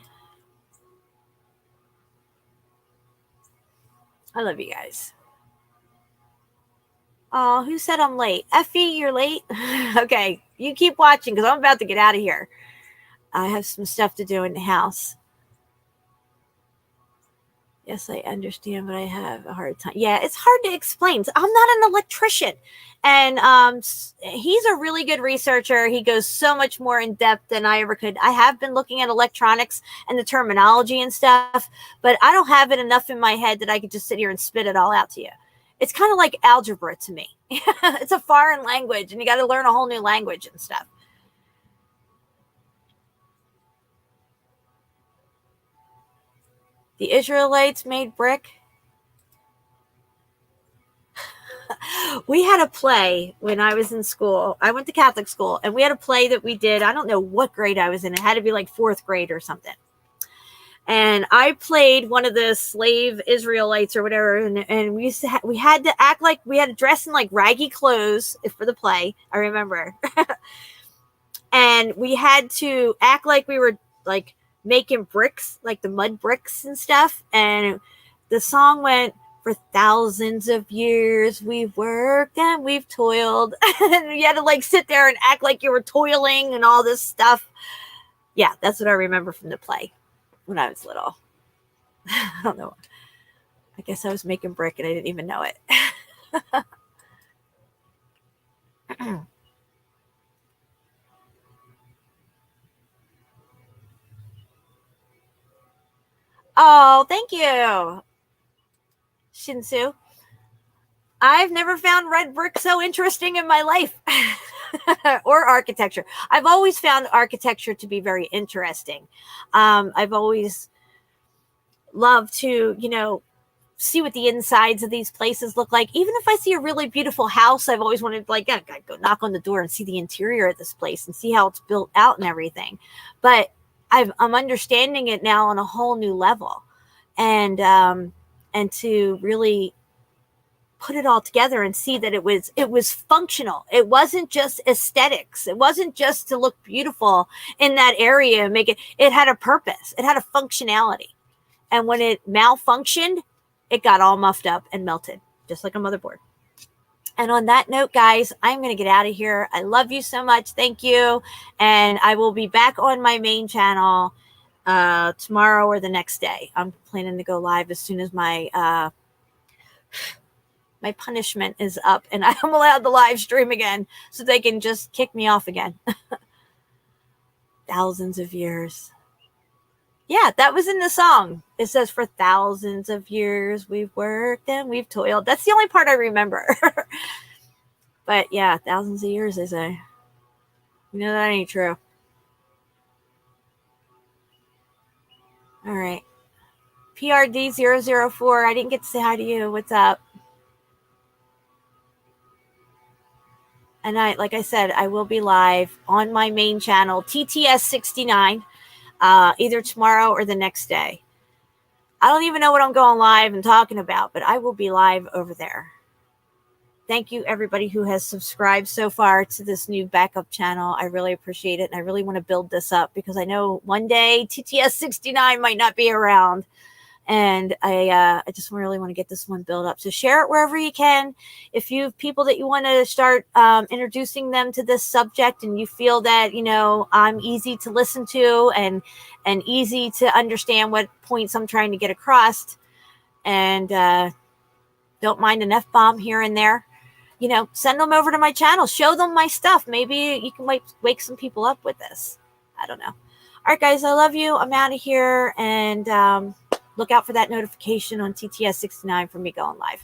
I love you guys. Oh, who said I'm late? Effie, you're late? Okay, you keep watching because I'm about to get out of here. I have some stuff to do in the house. Yes, I understand, but I have a hard time. Yeah, it's hard to explain. I'm not an electrician. And he's a really good researcher. He goes so much more in depth than I ever could. I have been looking at electronics and the terminology and stuff, but I don't have it enough in my head that I could just sit here and spit it all out to you. It's kind of like algebra to me. It's a foreign language, and you got to learn a whole new language and stuff. The Israelites made brick. We had a play when I was in school. I went to Catholic school, and we had a play that we did. I don't know what grade I was in. It had to be like 4th grade or something. And I played one of the slave Israelites or whatever. And we had to act like we had to dress in like raggy clothes for the play. I remember. And we had to act like we were like making bricks, like the mud bricks and stuff. And the song went, "For thousands of years we've worked and we've toiled." And you had to like sit there and act like you were toiling and all this stuff. Yeah, that's what I remember from the play when I was little. I don't know. I guess I was making brick and I didn't even know it. Oh, thank you, Shinsu. I've never found red brick so interesting in my life. Or architecture. I've always found architecture to be very interesting. I've always loved to, see what the insides of these places look like. Even if I see a really beautiful house, I've always wanted to go knock on the door and see the interior of this place and see how it's built out and everything. But I'm understanding it now on a whole new level, and to really put it all together and see that it was functional. It wasn't just aesthetics. It wasn't just to look beautiful in that area and make it had a purpose. It had a functionality. And when it malfunctioned, it got all muffed up and melted, just like a motherboard. And on that note, guys, I'm going to get out of here. I love you so much. Thank you. And I will be back on my main channel tomorrow or the next day. I'm planning to go live as soon as my punishment is up and I'm allowed to live stream again so they can just kick me off again. Thousands of years. Yeah, that was in the song. It says, "For thousands of years we've worked and we've toiled." That's the only part I remember. But yeah, thousands of years, they say. That ain't true. All right. PRD004. I didn't get to say hi to you. What's up? And like I said, I will be live on my main channel, TTS69, either tomorrow or the next day. I don't even know what I'm going live and talking about, but I will be live over there. Thank you, everybody who has subscribed so far to this new backup channel. I really appreciate it, and I really want to build this up because I know one day TTS69 might not be around. And I just really want to get this one built up. So share it wherever you can. If you have people that you want to start introducing them to this subject, and you feel that, you know, I'm easy to listen to and easy to understand what points I'm trying to get across, and don't mind an F-bomb here and there, you know, send them over to my channel. Show them my stuff. Maybe you can wake some people up with this. I don't know. All right, guys, I love you. I'm out of here, and look out for that notification on TTS 69 for me going live.